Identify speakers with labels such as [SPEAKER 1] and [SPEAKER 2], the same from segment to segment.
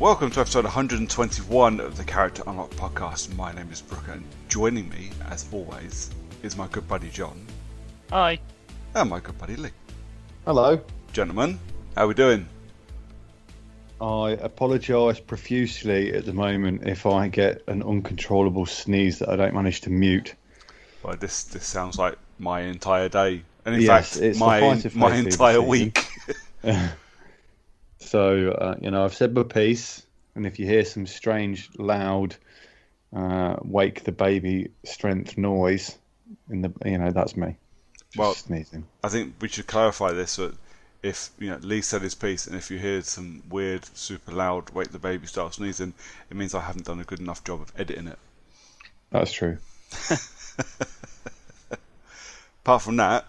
[SPEAKER 1] Welcome to episode 121 of the Character Unlock podcast. My name is Brooke, and joining me, as always, is my good buddy John.
[SPEAKER 2] Hi.
[SPEAKER 1] And my good buddy Lee.
[SPEAKER 3] Hello.
[SPEAKER 1] Gentlemen, how we doing?
[SPEAKER 3] I apologise profusely at the moment if I get an uncontrollable sneeze that I don't manage to mute.
[SPEAKER 1] Well, this sounds like my entire day, and in
[SPEAKER 3] Yes,
[SPEAKER 1] fact,
[SPEAKER 3] it's the
[SPEAKER 1] my
[SPEAKER 3] height of hay fever
[SPEAKER 1] entire
[SPEAKER 3] season.
[SPEAKER 1] week.
[SPEAKER 3] So, I've said my piece, and if you hear some strange, loud, wake the baby strength noise, that's me. Just
[SPEAKER 1] Well,
[SPEAKER 3] sneezing.
[SPEAKER 1] I think we should clarify this. That if Lee said his piece, and if you hear some weird, super loud, wake the baby style sneezing, it means I haven't done a good enough job of editing it.
[SPEAKER 3] That's true.
[SPEAKER 1] Apart from that,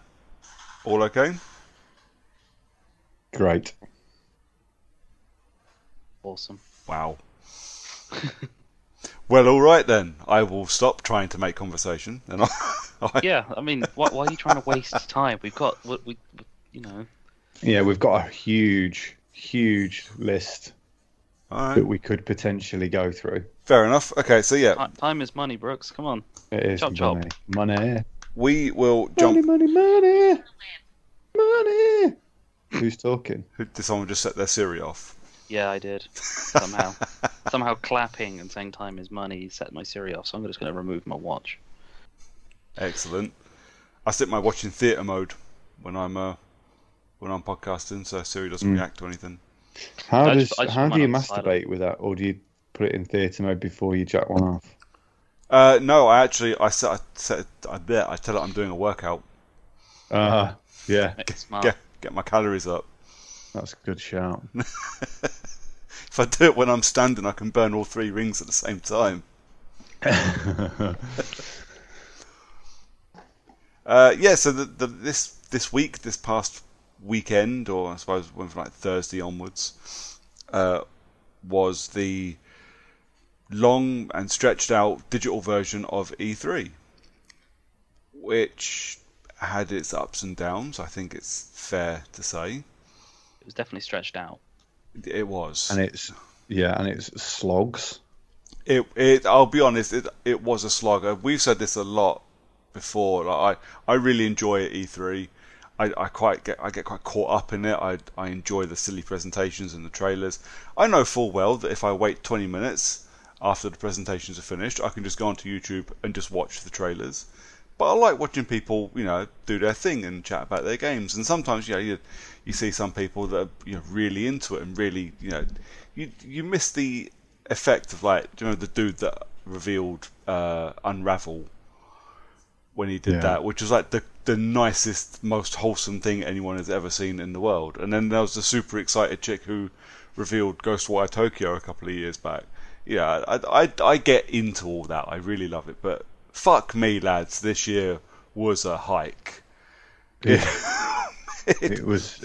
[SPEAKER 1] all okay?
[SPEAKER 3] Great.
[SPEAKER 2] Awesome.
[SPEAKER 1] Wow. Well, all right then. I will stop trying to make conversation. And
[SPEAKER 2] Yeah, I mean, why are you trying to waste time? We've got
[SPEAKER 3] Yeah, we've got a huge list
[SPEAKER 1] all right.
[SPEAKER 3] that we could potentially go through.
[SPEAKER 1] Fair enough. Okay, so yeah,
[SPEAKER 2] time is money, Brooks. Come on.
[SPEAKER 3] It is
[SPEAKER 2] Chop,
[SPEAKER 3] money.
[SPEAKER 2] chop.
[SPEAKER 3] Money.
[SPEAKER 1] we will jump.
[SPEAKER 3] Money. Who's talking?
[SPEAKER 1] Did someone just set their Siri off?
[SPEAKER 2] Yeah, I did. Somehow clapping and saying time is money set my Siri off, so I'm just going to remove my watch.
[SPEAKER 1] Excellent. I set my watch in theatre mode when I'm podcasting, so Siri doesn't react to anything.
[SPEAKER 3] How
[SPEAKER 2] I
[SPEAKER 3] do
[SPEAKER 2] just
[SPEAKER 3] you
[SPEAKER 2] went on
[SPEAKER 3] masturbate with that, or do you put it in theatre mode before you jack one off?
[SPEAKER 1] No, I tell it I'm doing a workout.
[SPEAKER 3] Yeah,
[SPEAKER 2] It's smart.
[SPEAKER 1] Get my calories up.
[SPEAKER 3] that's a good shout.
[SPEAKER 1] If I do it when I'm standing, I can burn all 3 rings at the same time. So this week, this past weekend, or I suppose went from like Thursday onwards, was the long and stretched out digital version of E3, which had its ups and downs. I think it's fair to say
[SPEAKER 2] It was definitely stretched out.
[SPEAKER 1] it was.
[SPEAKER 3] and it's slogs.
[SPEAKER 1] I'll be honest, it was a slog. We've said this a lot before. Like, I really enjoy E3. I get quite caught up in it. I enjoy the silly presentations and the trailers. I know full well that if I wait 20 minutes after the presentations are finished, I can just go onto YouTube and just watch the trailers. But I like watching people, do their thing and chat about their games. And sometimes, you see some people that are really into it and really, you miss the effect of the dude that revealed Unravel when he did that, which was like the nicest, most wholesome thing anyone has ever seen in the world. And then there was the super excited chick who revealed Ghostwire Tokyo a couple of years back. Yeah, I get into all that. I really love it, but fuck me, lads, this year was a hike.
[SPEAKER 3] Yeah. It was.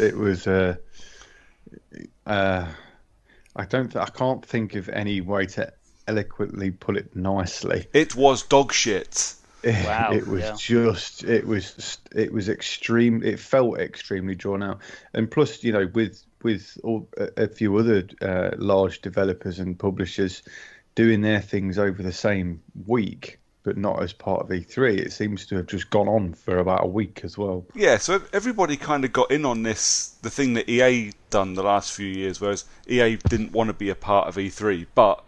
[SPEAKER 3] I can't think of any way to eloquently put it nicely.
[SPEAKER 1] It was dog shit.
[SPEAKER 2] Wow,
[SPEAKER 3] It was it was extreme. It felt extremely drawn out, and plus, with a few other large developers and publishers doing their things over the same week, but not as part of E3. It seems to have just gone on for about a week as well.
[SPEAKER 1] Yeah, so everybody kind of got in on this, the thing that EA done the last few years, whereas EA didn't want to be a part of E3, but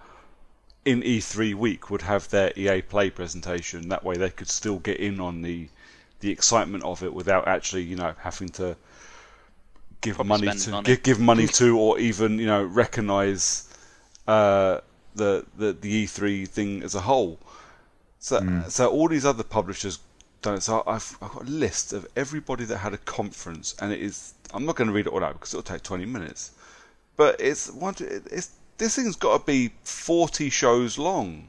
[SPEAKER 1] in E3 week would have their EA Play presentation. That way they could still get in on the excitement of it without actually, having to give money to, or even, recognise the E3 thing as a whole. So all these other publishers done it. So I've got a list of everybody that had a conference, and I'm not going to read it all out because it'll take 20 minutes. But this thing's got to be 40 shows long,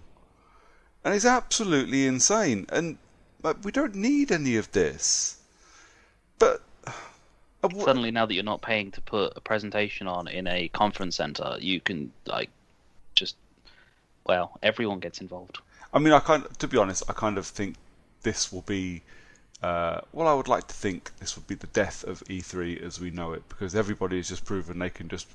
[SPEAKER 1] and it's absolutely insane. And we don't need any of this. But
[SPEAKER 2] Suddenly, now that you're not paying to put a presentation on in a conference center, you can everyone gets involved.
[SPEAKER 1] I mean, to be honest, I kind of think this will be. I would like to think this would be the death of E3 as we know it, because everybody has just proven they can just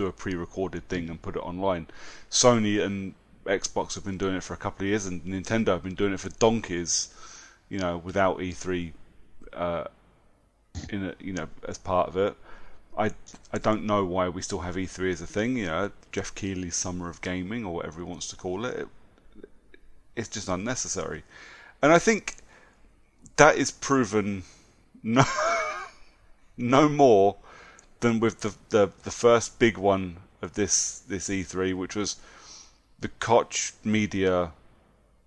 [SPEAKER 1] do a pre-recorded thing and put it online. Sony and Xbox have been doing it for a couple of years, and Nintendo have been doing it for donkeys, without E3 as part of it. I don't know why we still have E3 as a thing. Jeff Keighley's Summer of Gaming, or whatever he wants to call it. It's just unnecessary, and I think that is proven no more than with the first big one of this E3, which was the Koch Media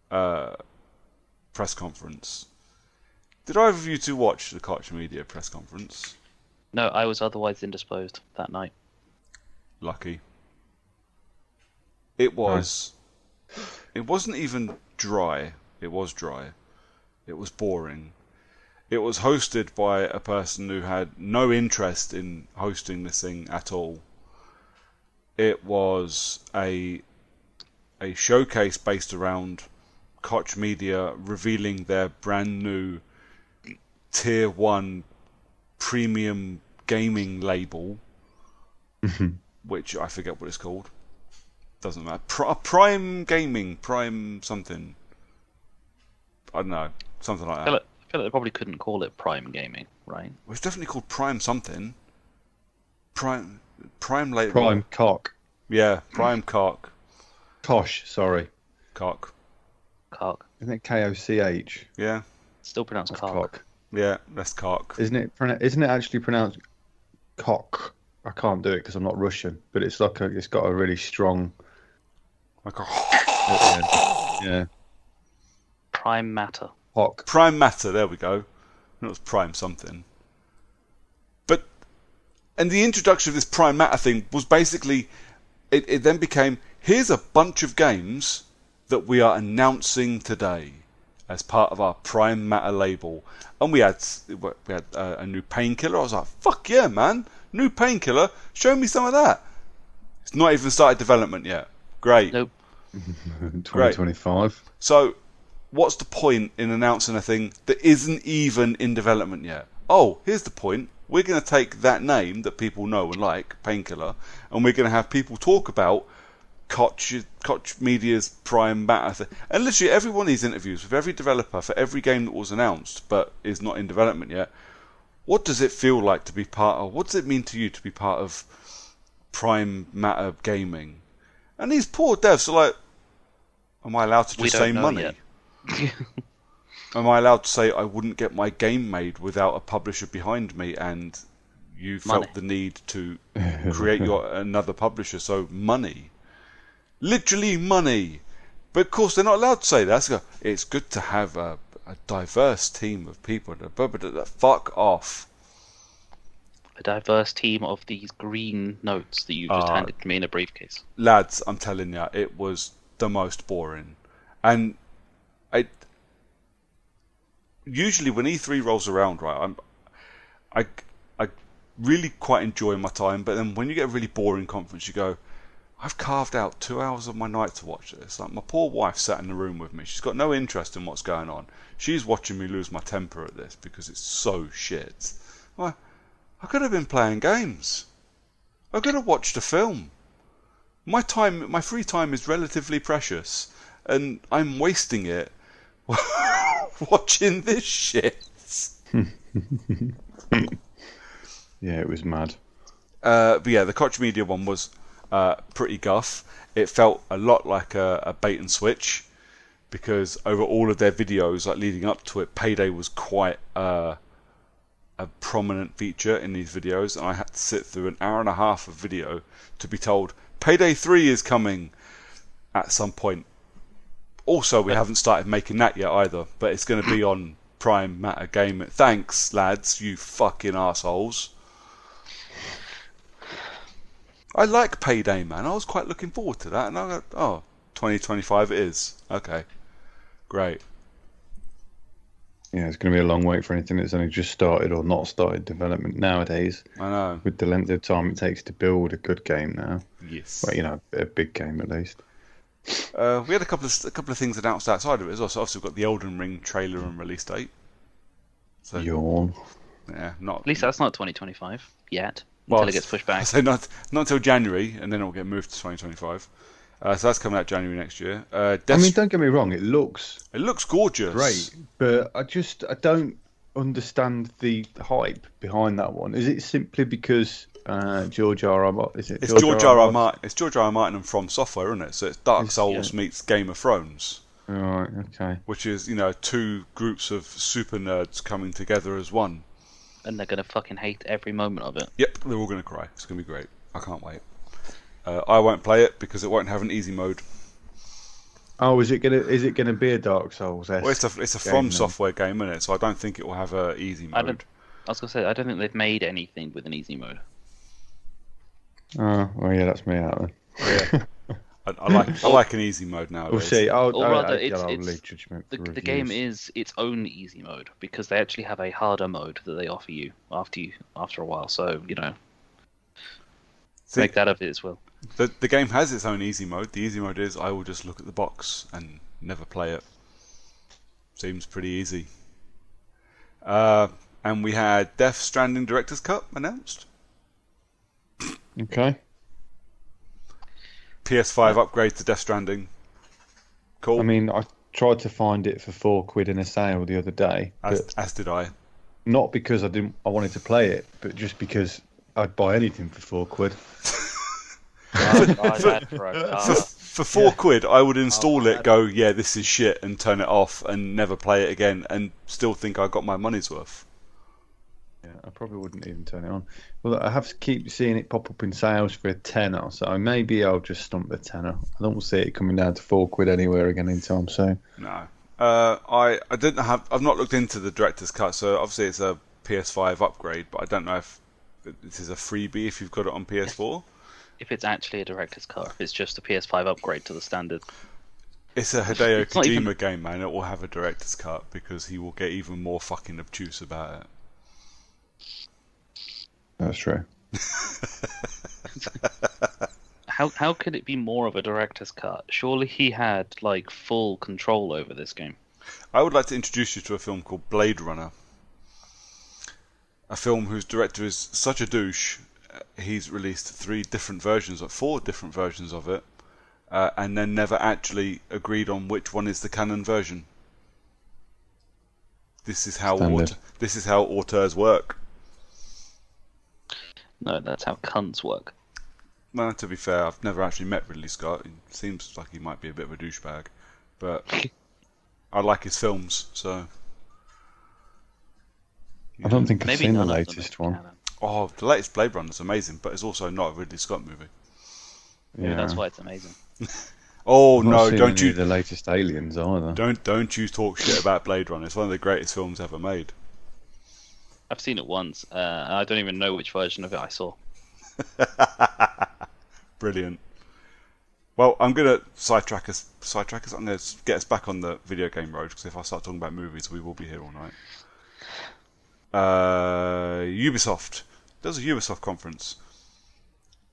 [SPEAKER 1] press conference. Did either of you two watch the Koch Media press conference?
[SPEAKER 2] No, I was otherwise indisposed that night.
[SPEAKER 1] Lucky. It was. It wasn't even dry. It was dry. It was boring. It was hosted by a person who had no interest in hosting this thing at all. It was a showcase based around Koch Media revealing their brand new Tier 1 premium gaming label, which I forget what it's called. Doesn't matter. Prime Gaming, Prime something. I don't know, something like that.
[SPEAKER 2] I feel like they probably couldn't call it Prime Gaming, right?
[SPEAKER 1] Well, it's definitely called Prime something. Prime label.
[SPEAKER 3] Prime Cock.
[SPEAKER 1] Yeah, Prime Cock.
[SPEAKER 3] Kosh, sorry.
[SPEAKER 1] Cock.
[SPEAKER 2] Cock.
[SPEAKER 3] Isn't it Koch?
[SPEAKER 1] Yeah.
[SPEAKER 2] Still pronounced
[SPEAKER 3] That's
[SPEAKER 2] cock.
[SPEAKER 3] cock.
[SPEAKER 1] Yeah, that's cock.
[SPEAKER 3] Isn't it actually pronounced cock? I can't do it because I'm not Russian, but it's it's got a really strong.
[SPEAKER 1] Like a
[SPEAKER 3] Yeah.
[SPEAKER 2] Prime Matter.
[SPEAKER 3] Cock.
[SPEAKER 1] Prime Matter, there we go. It was Prime something. And the introduction of this Prime Matter thing was basically, it then became, here's a bunch of games that we are announcing today as part of our Prime Matter label. And we had a new Painkiller. I was like, fuck yeah, man. New Painkiller. Show me some of that. It's not even started development yet. Great.
[SPEAKER 2] Nope.
[SPEAKER 3] 2025.
[SPEAKER 1] So, what's the point in announcing a thing that isn't even in development yet? Oh, here's the point. We're going to take that name that people know and like, Painkiller, and we're going to have people talk about Koch Media's Prime Matter thing. And literally every one of these interviews with every developer for every game that was announced but is not in development yet, what does it feel like to be part of? What does it mean to you to be part of Prime Matter Gaming? And these poor devs are like, am I allowed to just say money? Am I allowed to say I wouldn't get my game made without a publisher behind me, and you felt the need to create another publisher, so money? Literally money. But of course they're not allowed to say that. It's good to have a diverse team of people. Fuck off.
[SPEAKER 2] A diverse team of these green notes that you just handed to me in a briefcase.
[SPEAKER 1] Lads, I'm telling you, it was the most boring. And usually when E3 rolls around, right, I really quite enjoy my time, but then when you get a really boring conference, you go, I've carved out 2 hours of my night to watch this. Like, my poor wife sat in the room with me. She's got no interest in what's going on. She's watching me lose my temper at this because it's so shit. Well, I could have been playing games. I could have watched a film. My free time is relatively precious, and I'm wasting it watching this shit.
[SPEAKER 3] Yeah, it was mad.
[SPEAKER 1] But yeah, the Koch Media one was pretty guff. It felt a lot like a bait and switch, because over all of their videos, like leading up to it, Payday was quite a prominent feature in these videos, and I had to sit through an hour and a half of video to be told Payday 3 is coming at some point. Also, we haven't started making that yet either, but it's going to be on Prime Matter Gaming. Thanks, lads, you fucking assholes. I like Payday, man. I was quite looking forward to that, and I go, 2025 it is. Okay, great.
[SPEAKER 3] Yeah, it's going to be a long wait for anything that's only just started or not started development nowadays.
[SPEAKER 1] I know.
[SPEAKER 3] With the length of time it takes to build a good game now.
[SPEAKER 1] Yes.
[SPEAKER 3] Well, a big game at least.
[SPEAKER 1] We had a couple of things announced outside of it as well. So obviously we've got the Elden Ring trailer and release date. So
[SPEAKER 3] Yawn.
[SPEAKER 1] yeah, not
[SPEAKER 2] At least that's not 2025 yet. until it gets pushed back.
[SPEAKER 1] So not until January, and then it will get moved to 2025. So that's coming out January next year.
[SPEAKER 3] I mean, don't get me wrong, it looks
[SPEAKER 1] gorgeous.
[SPEAKER 3] great, but I don't understand the hype behind that one. Is it simply because George R. R. Martin? Is it?
[SPEAKER 1] It's George R. R. Martin. It's George R. R. Martin and From Software, isn't it? So it's Dark Souls meets Game of Thrones.
[SPEAKER 3] Right. Okay.
[SPEAKER 1] Which is, two groups of super nerds coming together as one.
[SPEAKER 2] And they're gonna fucking hate every moment of it.
[SPEAKER 1] Yep, they're all gonna cry. It's gonna be great. I can't wait. I won't play it because it won't have an easy mode.
[SPEAKER 3] Oh, is it gonna be a Dark Souls?
[SPEAKER 1] Well, it's a From Software game, isn't it? So I don't think it will have a easy mode.
[SPEAKER 2] I was gonna say I don't think they've made anything with an easy mode.
[SPEAKER 3] Oh, well, yeah, that's me out then.
[SPEAKER 1] Yeah. I like an easy mode nowadays.
[SPEAKER 3] We'll see. I'll
[SPEAKER 2] it's
[SPEAKER 3] leave judgment for
[SPEAKER 2] the game is its own easy mode because they actually have a harder mode that they offer you after a while. So make that of it as well.
[SPEAKER 1] The game has its own easy mode. The easy mode is I will just look at the box and never play it. Seems pretty easy. And we had Death Stranding Director's Cut announced.
[SPEAKER 3] Okay.
[SPEAKER 1] PS5 upgrade to Death Stranding. Cool.
[SPEAKER 3] I mean, I tried to find it for £4 in a sale the other day.
[SPEAKER 1] As did I.
[SPEAKER 3] Not because I wanted to play it, but just because I'd buy anything for £4.
[SPEAKER 1] For £4, I would install it, go, yeah, this is shit, and turn it off and never play it again, and still think I got my money's worth.
[SPEAKER 3] Yeah, I probably wouldn't even turn it on. Well, I have to keep seeing it pop up in sales for a tenner, so maybe I'll just stump the tenner. I don't see it coming down to £4 anywhere again in time soon.
[SPEAKER 1] No, I've not looked into the director's cut, so obviously it's a PS5 upgrade, but I don't know if this is a freebie if you've got it on PS4.
[SPEAKER 2] If it's actually a director's cut, if it's just a PS5 upgrade to the standard.
[SPEAKER 1] It's a Hideo Kojima game, man. It will have a director's cut because he will get even more fucking obtuse about it.
[SPEAKER 3] That's true.
[SPEAKER 2] How could it be more of a director's cut? Surely he had full control over this game.
[SPEAKER 1] I would like to introduce you to a film called Blade Runner. A film whose director is such a douche. He's released 4 different versions of it, and then never actually agreed on which one is the canon version. This is how auteurs work.
[SPEAKER 2] No, that's how cunts work.
[SPEAKER 1] Well, to be fair, I've never actually met Ridley Scott. He seems like he might be a bit of a douchebag, but I like his films, so...
[SPEAKER 3] I don't think I've seen the latest one.
[SPEAKER 1] Oh, the latest Blade Runner is amazing, but it's also not a Ridley Scott movie.
[SPEAKER 2] Yeah, that's why it's amazing.
[SPEAKER 1] Oh no!
[SPEAKER 3] Not
[SPEAKER 1] Don't you
[SPEAKER 3] the latest Aliens either?
[SPEAKER 1] Don't you talk shit about Blade Runner? It's one of the greatest films ever made.
[SPEAKER 2] I've seen it once. And I don't even know which version of it I saw.
[SPEAKER 1] Brilliant. Well, I'm gonna sidetrack us. I'm gonna get us back on the video game road because if I start talking about movies, we will be here all night. Ubisoft. There's a Ubisoft conference.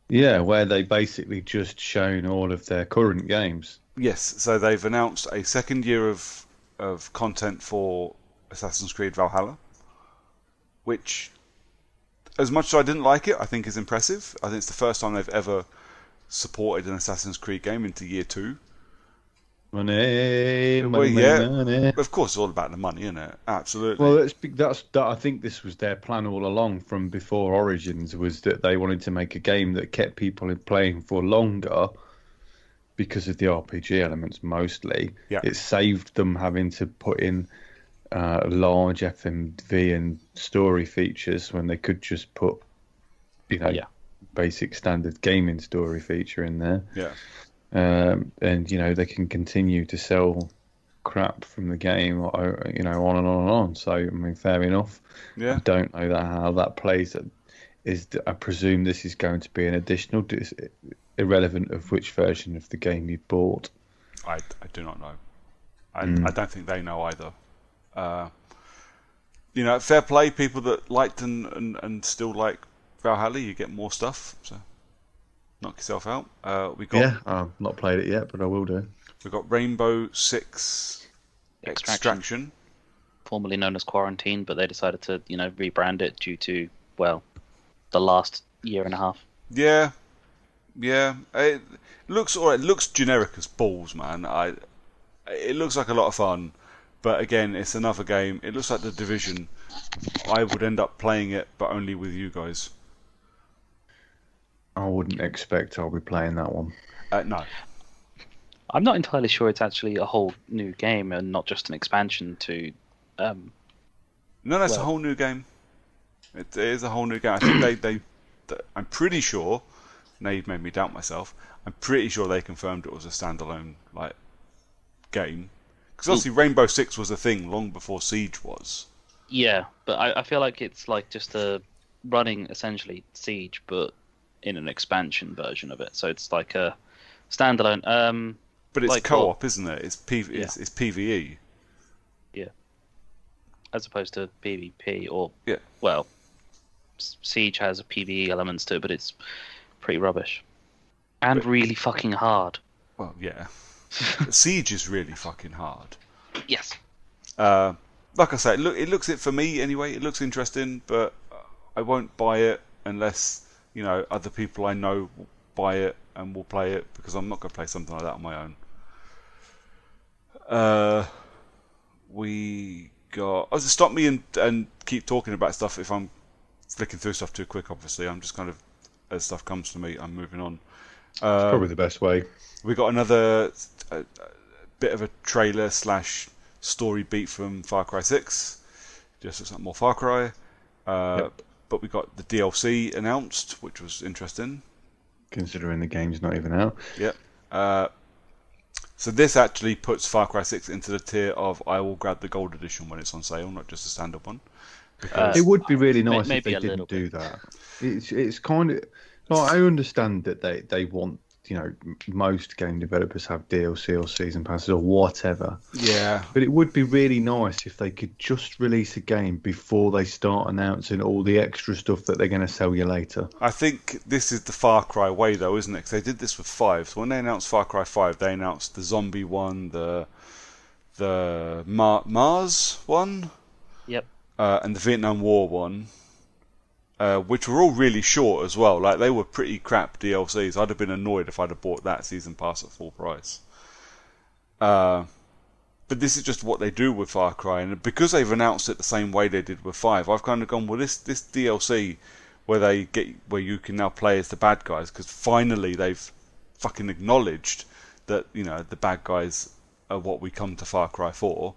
[SPEAKER 3] Yeah, where they basically just shown all of their current games.
[SPEAKER 1] Yes, so they've announced a second year of content for Assassin's Creed Valhalla, which, as much as I didn't like it, I think is impressive. I think it's the first time they've ever supported an Assassin's Creed game into year 2.
[SPEAKER 3] Money.
[SPEAKER 1] Of course, it's all about the money, isn't it? Absolutely.
[SPEAKER 3] Well, I think this was their plan all along from before Origins, was that they wanted to make a game that kept people playing for longer because of the RPG elements mostly.
[SPEAKER 1] Yeah.
[SPEAKER 3] It saved them having to put in large FMV and story features when they could just put, basic standard gaming story feature in there.
[SPEAKER 1] Yeah.
[SPEAKER 3] And they can continue to sell crap from the game, on and on and on. So I mean, fair enough.
[SPEAKER 1] Yeah.
[SPEAKER 3] I don't know how that plays. I presume this is going to be an additional, irrelevant of which version of the game you bought.
[SPEAKER 1] I do not know. I don't think they know either. Fair play, people that liked and still like Valhalla, you get more stuff. So. Knock yourself out.
[SPEAKER 3] I've not played it yet, but I will do.
[SPEAKER 1] We've got Rainbow Six Extraction,
[SPEAKER 2] formerly known as Quarantine, but they decided to, rebrand it due to, the last year and a half.
[SPEAKER 1] Yeah, yeah. It looks alright. It looks generic as balls, man. It looks like a lot of fun, but again, it's another game. It looks like The Division. I would end up playing it, but only with you guys.
[SPEAKER 3] I wouldn't expect I'll be playing that one.
[SPEAKER 1] No.
[SPEAKER 2] I'm not entirely sure it's actually a whole new game and not just an expansion to.
[SPEAKER 1] No, that's a whole new game. It is a whole new game. I think I'm pretty sure. Now you've made me doubt myself. I'm pretty sure they confirmed it was a standalone game. Because obviously Rainbow Six was a thing long before Siege was.
[SPEAKER 2] Yeah, but I feel like it's like just a running essentially Siege, but in an expansion version of it. So it's like a standalone.
[SPEAKER 1] But it's
[SPEAKER 2] like
[SPEAKER 1] co-op, isn't it? It's PvE.
[SPEAKER 2] Yeah. As opposed to PvP or
[SPEAKER 1] Yeah.
[SPEAKER 2] Well, Siege has a PvE elements to it, but it's pretty rubbish and really fucking hard.
[SPEAKER 1] Well, yeah. Siege is really fucking hard.
[SPEAKER 2] Yes.
[SPEAKER 1] Like I say, it looks it for me anyway. It looks interesting, but I won't buy it unless other people I know will buy it and will play it, because I'm not going to play something like that on my own. We got. Oh, stop me and keep talking about stuff if I'm flicking through stuff too quick. Obviously, I'm just kind of, as stuff comes to me, I'm moving on.
[SPEAKER 3] It's probably the best way.
[SPEAKER 1] We got another bit of a trailer / story beat from Far Cry 6. Just looks like more Far Cry. But we got the DLC announced, which was interesting.
[SPEAKER 3] Considering the game's not even out.
[SPEAKER 1] Yep. So this actually puts Far Cry 6 into the tier of I will grab the gold edition when it's on sale, not just the standard one.
[SPEAKER 3] Because it would be really nice if
[SPEAKER 2] maybe
[SPEAKER 3] they
[SPEAKER 2] a
[SPEAKER 3] didn't
[SPEAKER 2] little
[SPEAKER 3] do that. It's kind of like, I understand that they want, most game developers have DLC or season passes or whatever.
[SPEAKER 1] Yeah.
[SPEAKER 3] But it would be really nice if they could just release a game before they start announcing all the extra stuff that they're going to sell you later.
[SPEAKER 1] I think this is the Far Cry way, though, isn't it? Because they did this with 5. So when they announced Far Cry 5, they announced the zombie one, the Mars one,
[SPEAKER 2] Yep.
[SPEAKER 1] and the Vietnam War one. Which were all really short as well. Like, they were pretty crap DLCs. I'd have been annoyed if I'd have bought that season pass at full price. But this is just what they do with Far Cry, and because they've announced it the same way they did with 5, I've kind of gone, well, this DLC where you can now play as the bad guys, because finally they've fucking acknowledged that the bad guys are what we come to Far Cry for.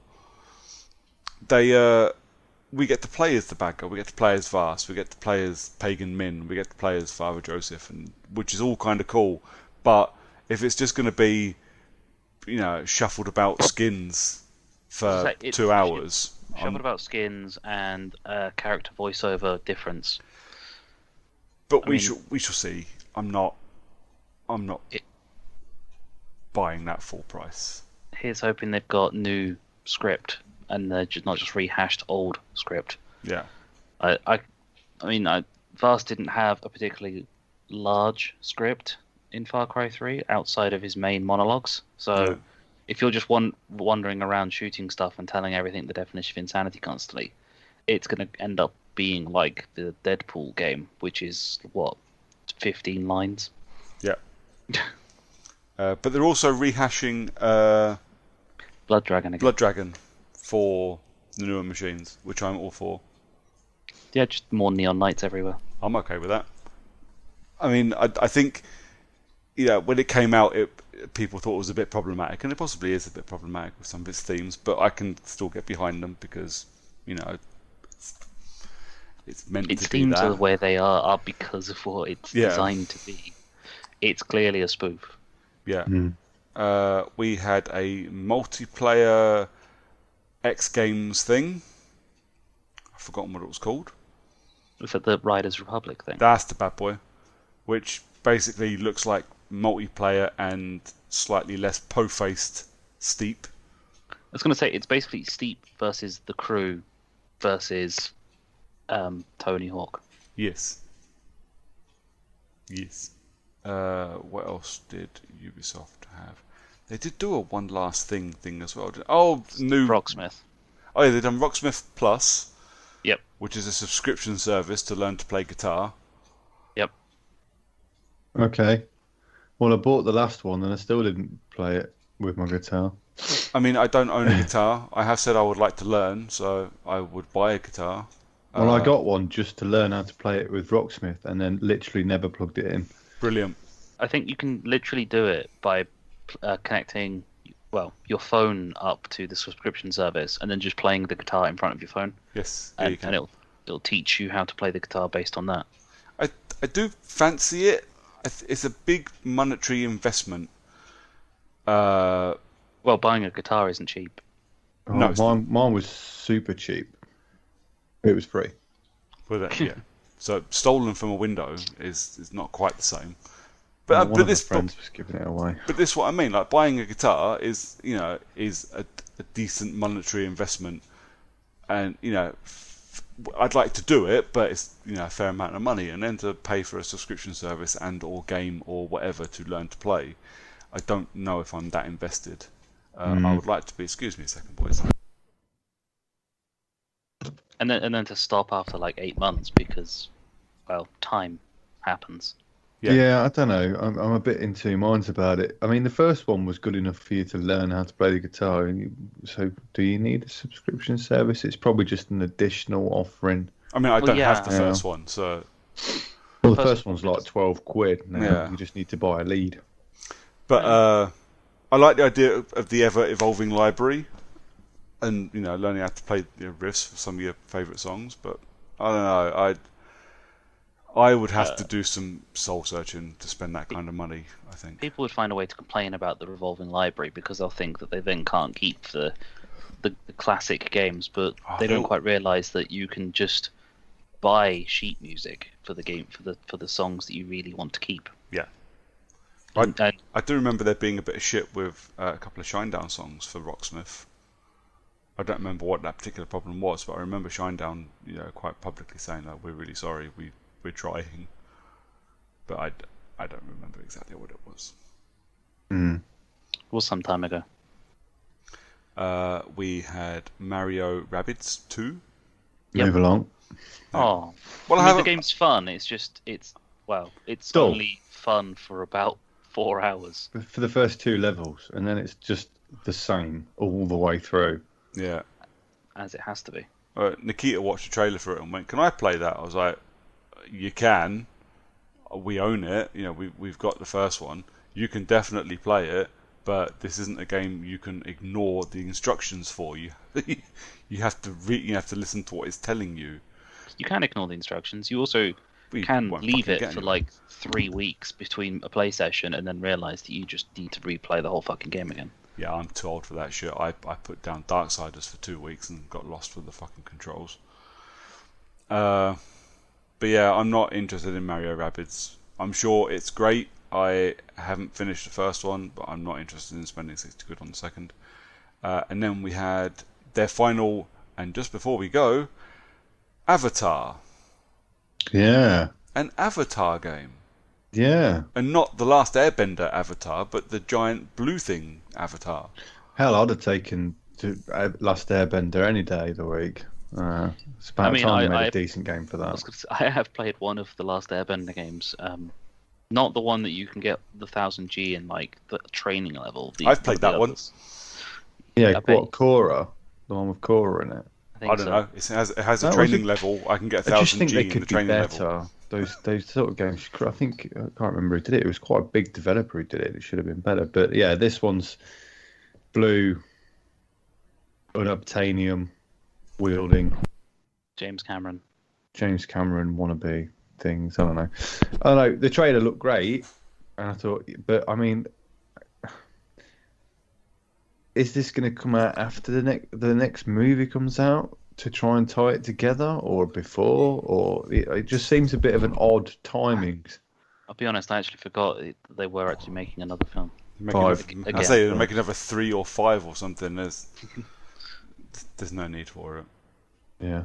[SPEAKER 1] We get to play as the bad guy. We get to play as Vast. We get to play as Pagan Min. We get to play as Father Joseph, which is all kind of cool. But if it's just going to be, shuffled about skins for 2 hours,
[SPEAKER 2] Shuffled about skins and character voiceover difference.
[SPEAKER 1] But we shall see. I'm not buying that full price.
[SPEAKER 2] Here's hoping they've got new script. And they're not just rehashed old script.
[SPEAKER 1] Yeah.
[SPEAKER 2] I mean, Vast didn't have a particularly large script in Far Cry 3 outside of his main monologues. So if you're just wandering around shooting stuff and telling everything the definition of insanity constantly, it's going to end up being like the Deadpool game, which is, 15 lines?
[SPEAKER 1] Yeah. But they're also rehashing
[SPEAKER 2] Blood Dragon again.
[SPEAKER 1] Blood Dragon for the newer machines, which I'm all for.
[SPEAKER 2] Yeah, just more neon lights everywhere.
[SPEAKER 1] I'm okay with that. I mean, I think, when it came out, people thought it was a bit problematic, and it possibly is a bit problematic with some of its themes, but I can still get behind them because, it's meant to be that.
[SPEAKER 2] Its themes are the way they are because of what it's designed to be. It's clearly a spoof.
[SPEAKER 1] Yeah. We had a multiplayer X Games thing. I've forgotten what it was called.
[SPEAKER 2] Was that the Riders Republic thing?
[SPEAKER 1] That's the bad boy, which basically looks like multiplayer and slightly less po-faced Steep.
[SPEAKER 2] I was going to say, it's basically Steep versus the Crew versus Tony Hawk.
[SPEAKER 1] Yes. What else did Ubisoft have? They did do a one last thing as well. New
[SPEAKER 2] Rocksmith.
[SPEAKER 1] Oh yeah, they've done Rocksmith Plus.
[SPEAKER 2] Yep.
[SPEAKER 1] Which is a subscription service to learn to play guitar.
[SPEAKER 2] Yep.
[SPEAKER 3] Okay. Well, I bought the last one and I still didn't play it with my guitar.
[SPEAKER 1] I mean, I don't own a guitar. I have said I would like to learn, so I would buy a guitar.
[SPEAKER 3] Well, I got one just to learn how to play it with Rocksmith and then literally never plugged it in.
[SPEAKER 1] Brilliant.
[SPEAKER 2] I think you can literally do it by connecting, well, your phone up to the subscription service and then just playing the guitar in front of your phone,
[SPEAKER 1] Yes, yeah, you can.
[SPEAKER 2] and it'll teach you how to play the guitar based on that.
[SPEAKER 1] I do fancy it. It's a big monetary investment. Uh,
[SPEAKER 2] Well, buying a guitar isn't cheap.
[SPEAKER 3] Oh,
[SPEAKER 1] No, it's not.
[SPEAKER 3] mine was super cheap. It was free.
[SPEAKER 1] yeah. So stolen from a window is not quite the same.
[SPEAKER 3] One
[SPEAKER 1] But
[SPEAKER 3] of my
[SPEAKER 1] this
[SPEAKER 3] friends was giving it away.
[SPEAKER 1] but this what I mean. Like buying a guitar is a decent monetary investment, and I'd like to do it, but it's a fair amount of money, and then to pay for a subscription service and or game or whatever to learn to play, I don't know if I'm that invested. I would like to be. Excuse me a second, boys.
[SPEAKER 2] And then to stop after like 8 months because, well, time happens.
[SPEAKER 1] Yeah.
[SPEAKER 3] Yeah, I don't know. I'm a bit in two minds about it. I mean, the first one was good enough for you to learn how to play the guitar. So, do you need a subscription service? It's probably just an additional offering.
[SPEAKER 1] I mean, I
[SPEAKER 2] Well,
[SPEAKER 1] don't
[SPEAKER 2] yeah.
[SPEAKER 1] have the first one, so
[SPEAKER 3] Well, the
[SPEAKER 2] First
[SPEAKER 3] first one's like 12 quid now.
[SPEAKER 1] Yeah.
[SPEAKER 3] You just need to buy a lead.
[SPEAKER 1] but I like the idea of the ever evolving library, and learning how to play riffs for some of your favourite songs. But I don't know. I would have to do some soul searching to spend that kind of money, I think.
[SPEAKER 2] People would find a way to complain about the revolving library because they'll think that they then can't keep the classic games, but they don't quite realize that you can just buy sheet music for the game for the songs that you really want to keep.
[SPEAKER 1] Yeah.
[SPEAKER 2] And
[SPEAKER 1] I do remember there being a bit of shit with a couple of Shinedown songs for Rocksmith. I don't remember what that particular problem was, but I remember Shinedown, quite publicly saying, "We're really sorry, we're trying." But I don't remember exactly what it was.
[SPEAKER 3] Mm.
[SPEAKER 2] it was some time ago.
[SPEAKER 1] We had Mario Rabbids 2.
[SPEAKER 2] Yep.
[SPEAKER 3] Move along.
[SPEAKER 2] Oh,
[SPEAKER 1] Well,
[SPEAKER 2] I
[SPEAKER 1] I
[SPEAKER 2] mean, the
[SPEAKER 1] haven't.
[SPEAKER 2] game's fun. It's
[SPEAKER 3] Dull.
[SPEAKER 2] only fun for about 4 hours.
[SPEAKER 3] For the first two levels, and then it's just the same all the way through.
[SPEAKER 1] Yeah.
[SPEAKER 2] As it has to be.
[SPEAKER 1] Nikita watched a trailer for it and went, "Can I play that?" I was like, "You can. We own it. We've got the first one. You can definitely play it, but this isn't a game you can ignore the instructions for. You have to you have to listen to what it's telling you."
[SPEAKER 2] You can ignore the instructions. You also
[SPEAKER 1] You
[SPEAKER 2] can
[SPEAKER 1] won't
[SPEAKER 2] leave
[SPEAKER 1] fucking
[SPEAKER 2] it
[SPEAKER 1] get
[SPEAKER 2] for
[SPEAKER 1] anywhere.
[SPEAKER 2] like 3 weeks between a play session and then realize that you just need to replay the whole fucking game again.
[SPEAKER 1] Yeah, I'm too old for that shit. I put down Darksiders for 2 weeks and got lost with the fucking controls. But yeah, I'm not interested in Mario Rabbids. I'm sure it's great. I haven't finished the first one, but I'm not interested in spending 60 quid on the second. And then we had their final, and just before we go, Avatar.
[SPEAKER 3] Yeah.
[SPEAKER 1] An Avatar game.
[SPEAKER 3] Yeah.
[SPEAKER 1] And not the Last Airbender Avatar, but the giant blue thing Avatar.
[SPEAKER 3] Hell, I'd have taken Last Airbender any day of the week. It's about time they made a decent game for that.
[SPEAKER 2] I have played one of the last Airbender games. Not the one that you can get the 1000G in like the training level.
[SPEAKER 1] I've played that one.
[SPEAKER 2] others.
[SPEAKER 3] Yeah,
[SPEAKER 2] I bet-
[SPEAKER 3] what, Korra? The one with Korra in it.
[SPEAKER 2] think
[SPEAKER 1] I don't
[SPEAKER 2] so.
[SPEAKER 1] know. It has a
[SPEAKER 3] That
[SPEAKER 1] training
[SPEAKER 3] was
[SPEAKER 1] level. I can get
[SPEAKER 3] I just
[SPEAKER 1] 1000
[SPEAKER 3] think
[SPEAKER 1] G
[SPEAKER 3] they
[SPEAKER 1] in the
[SPEAKER 3] could be
[SPEAKER 1] training
[SPEAKER 3] better.
[SPEAKER 1] level.
[SPEAKER 3] Those sort of games. I think I can't remember who did it. It was quite a big developer who did it. It should have been better. But yeah, this one's blue, unobtainium, wielding
[SPEAKER 2] James Cameron.
[SPEAKER 3] James Cameron wannabe things. I don't know. I don't know. The trailer looked great, and I thought, but I mean, is this going to come out after the next movie comes out to try and tie it together, or before, or it just seems a bit of an odd timing.
[SPEAKER 2] I'll be honest, I actually forgot they were actually making another film.
[SPEAKER 3] Five.
[SPEAKER 1] I say they're making another 3 or 5 or something. There's no need for it.
[SPEAKER 3] Yeah.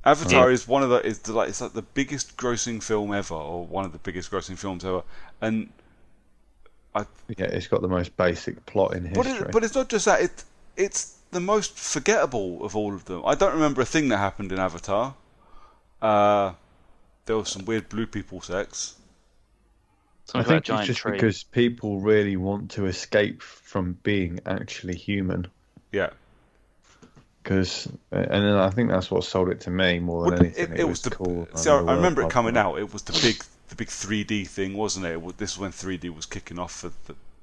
[SPEAKER 1] Avatar is one of the it's like the biggest grossing film ever, or one of the biggest grossing films ever, and
[SPEAKER 3] Yeah, it's got the most basic plot in history.
[SPEAKER 1] but it's not just that. It's the most forgettable of all of them. I don't remember a thing that happened in Avatar. There was some weird blue people sex.
[SPEAKER 2] Something
[SPEAKER 3] I
[SPEAKER 2] about a
[SPEAKER 3] think it's
[SPEAKER 2] giant
[SPEAKER 3] just
[SPEAKER 2] tree.
[SPEAKER 3] because people really want to escape from being actually human.
[SPEAKER 1] Yeah.
[SPEAKER 3] And then I think that's what sold it to me more
[SPEAKER 1] Well,
[SPEAKER 3] than anything.
[SPEAKER 1] it
[SPEAKER 3] It
[SPEAKER 1] was
[SPEAKER 3] was
[SPEAKER 1] the
[SPEAKER 3] cool.
[SPEAKER 1] see.
[SPEAKER 3] And the
[SPEAKER 1] I
[SPEAKER 3] world
[SPEAKER 1] remember it
[SPEAKER 3] like
[SPEAKER 1] coming
[SPEAKER 3] that.
[SPEAKER 1] out. It was the big 3D thing, wasn't it? This was when 3D was kicking off for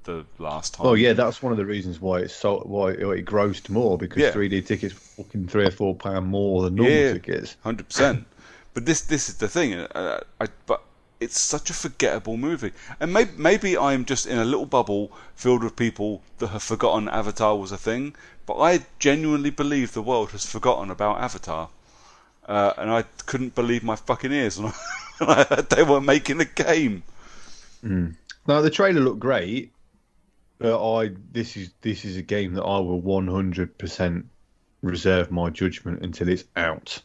[SPEAKER 1] the last
[SPEAKER 3] Well,
[SPEAKER 1] time.
[SPEAKER 3] yeah, that's one of the reasons why it grossed more because
[SPEAKER 1] Yeah,
[SPEAKER 3] 3D tickets were fucking £3 or £4 more than normal
[SPEAKER 1] yeah,
[SPEAKER 3] tickets.
[SPEAKER 1] 100%. But this is the thing. But it's such a forgettable movie, and maybe I'm just in a little bubble filled with people that have forgotten Avatar was a thing. But I genuinely believe the world has forgotten about Avatar. And I couldn't believe my fucking ears when I heard they were making a game.
[SPEAKER 3] Now the trailer looked great, but this is a game that I will 100% reserve my judgment until it's out.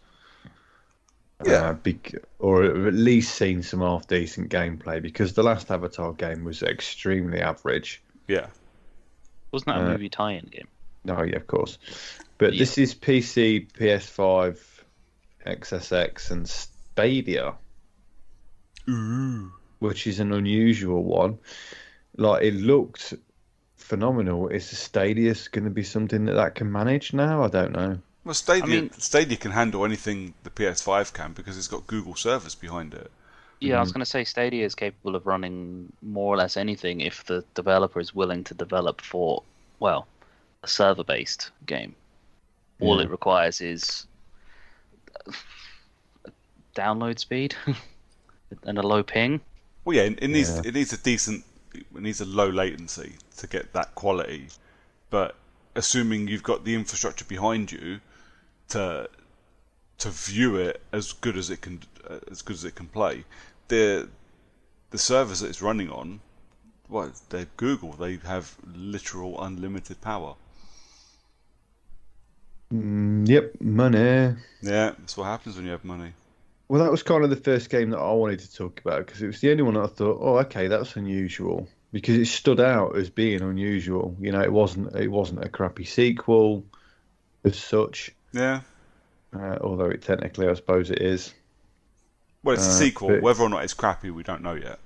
[SPEAKER 1] Yeah,
[SPEAKER 3] Or at least seen some half decent gameplay because the last Avatar game was extremely average.
[SPEAKER 1] yeah.
[SPEAKER 2] Wasn't that a movie tie-in game?
[SPEAKER 3] Oh yeah, of course. But
[SPEAKER 2] Yeah.
[SPEAKER 3] this is PC, PS5, XSX, and Stadia,
[SPEAKER 1] Ooh.
[SPEAKER 3] which is an unusual one. Like it looked phenomenal. Is the Stadia going to be something that can manage now? I don't know.
[SPEAKER 1] Well, Stadia,
[SPEAKER 2] I mean-
[SPEAKER 1] Stadia can handle anything the PS5 can because it's got Google servers behind it.
[SPEAKER 2] Yeah, I was going to say Stadia is capable of running more or less anything if the developer is willing to develop for, well, a server-based game. All
[SPEAKER 3] Yeah.
[SPEAKER 2] it requires is download speed and a low ping.
[SPEAKER 1] Well, yeah, it needs
[SPEAKER 3] Yeah.
[SPEAKER 1] it needs a low latency to get that quality. But assuming you've got the infrastructure behind you to view it as good as it can play, the servers that it's running on, well, they're Google. They have literal unlimited power.
[SPEAKER 3] Yep, money.
[SPEAKER 1] Yeah, that's what happens when you have money.
[SPEAKER 3] Well, that was kind of the first game that I wanted to talk about because it was the only one that I thought, oh, okay, that's unusual because it stood out as being unusual. You know, it wasn't a crappy sequel as such,
[SPEAKER 1] Yeah.
[SPEAKER 3] although it technically, I suppose, it is.
[SPEAKER 1] Well, it's a sequel.
[SPEAKER 3] but-
[SPEAKER 1] Whether or not it's crappy, we don't know yet.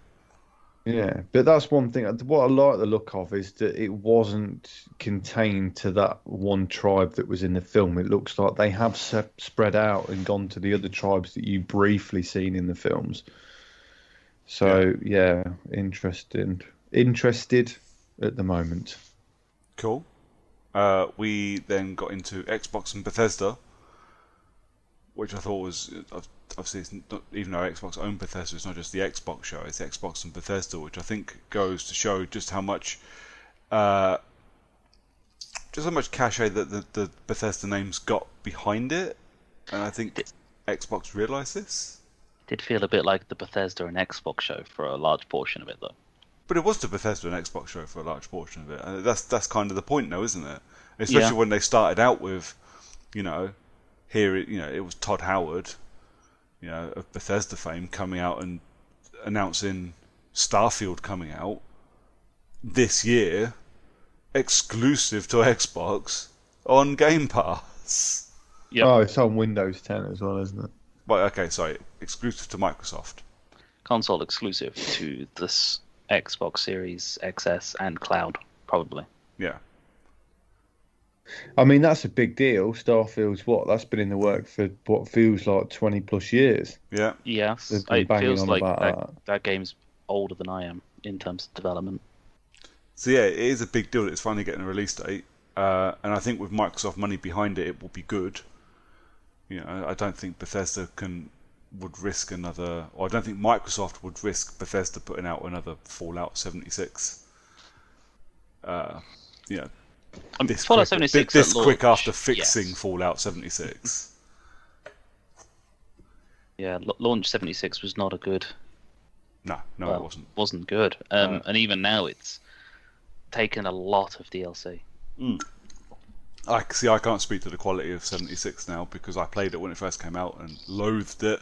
[SPEAKER 3] Yeah, but that's one thing. What I like the look of is that it wasn't contained to that one tribe that was in the film. It looks like they have spread out and gone to the other tribes that you briefly seen in the films. So yeah, interested at the moment.
[SPEAKER 1] Cool. We then got into Xbox and Bethesda, which I thought was obviously it's not, even though Xbox owned Bethesda, it's not just the Xbox show; it's Xbox and Bethesda, which I think goes to show just how much cachet that the Bethesda name's got behind it, and I think Xbox realised this.
[SPEAKER 2] Did feel a bit like the Bethesda and Xbox show for a large portion of it, though.
[SPEAKER 1] But it was the Bethesda and Xbox show for a large portion of it, and that's kind of the point, though, isn't it? Especially when they started out with, it was Todd Howard, of Bethesda fame, coming out and announcing Starfield coming out this year, exclusive to Xbox on Game Pass.
[SPEAKER 2] Yep.
[SPEAKER 3] Oh, it's on Windows 10 as well, isn't it?
[SPEAKER 1] Well, okay, sorry, exclusive to Microsoft.
[SPEAKER 2] Console exclusive to this Xbox Series XS and cloud, probably.
[SPEAKER 1] Yeah.
[SPEAKER 3] I mean, that's a big deal. Starfield's that's been in the work for what feels like 20 plus years.
[SPEAKER 1] Yeah.
[SPEAKER 2] Yes,
[SPEAKER 3] They've been
[SPEAKER 2] it
[SPEAKER 3] banging
[SPEAKER 2] feels
[SPEAKER 3] on
[SPEAKER 2] like
[SPEAKER 3] about
[SPEAKER 2] that game's older than I am in terms of development.
[SPEAKER 1] So yeah, it is a big deal that it's finally getting a release date, and I think with Microsoft money behind it, it will be good. I don't think Bethesda would risk another, or I don't think Microsoft would risk Bethesda putting out another Fallout 76. This
[SPEAKER 2] Fallout
[SPEAKER 1] quick,
[SPEAKER 2] 76
[SPEAKER 1] this
[SPEAKER 2] at
[SPEAKER 1] quick
[SPEAKER 2] launch,
[SPEAKER 1] after fixing
[SPEAKER 2] yes.
[SPEAKER 1] Fallout 76.
[SPEAKER 2] Yeah, launch 76 was not a good.
[SPEAKER 1] No, it wasn't.
[SPEAKER 2] Wasn't good. And even now, it's taken a lot of DLC.
[SPEAKER 1] I can't speak to the quality of 76 now because I played it when it first came out and loathed it.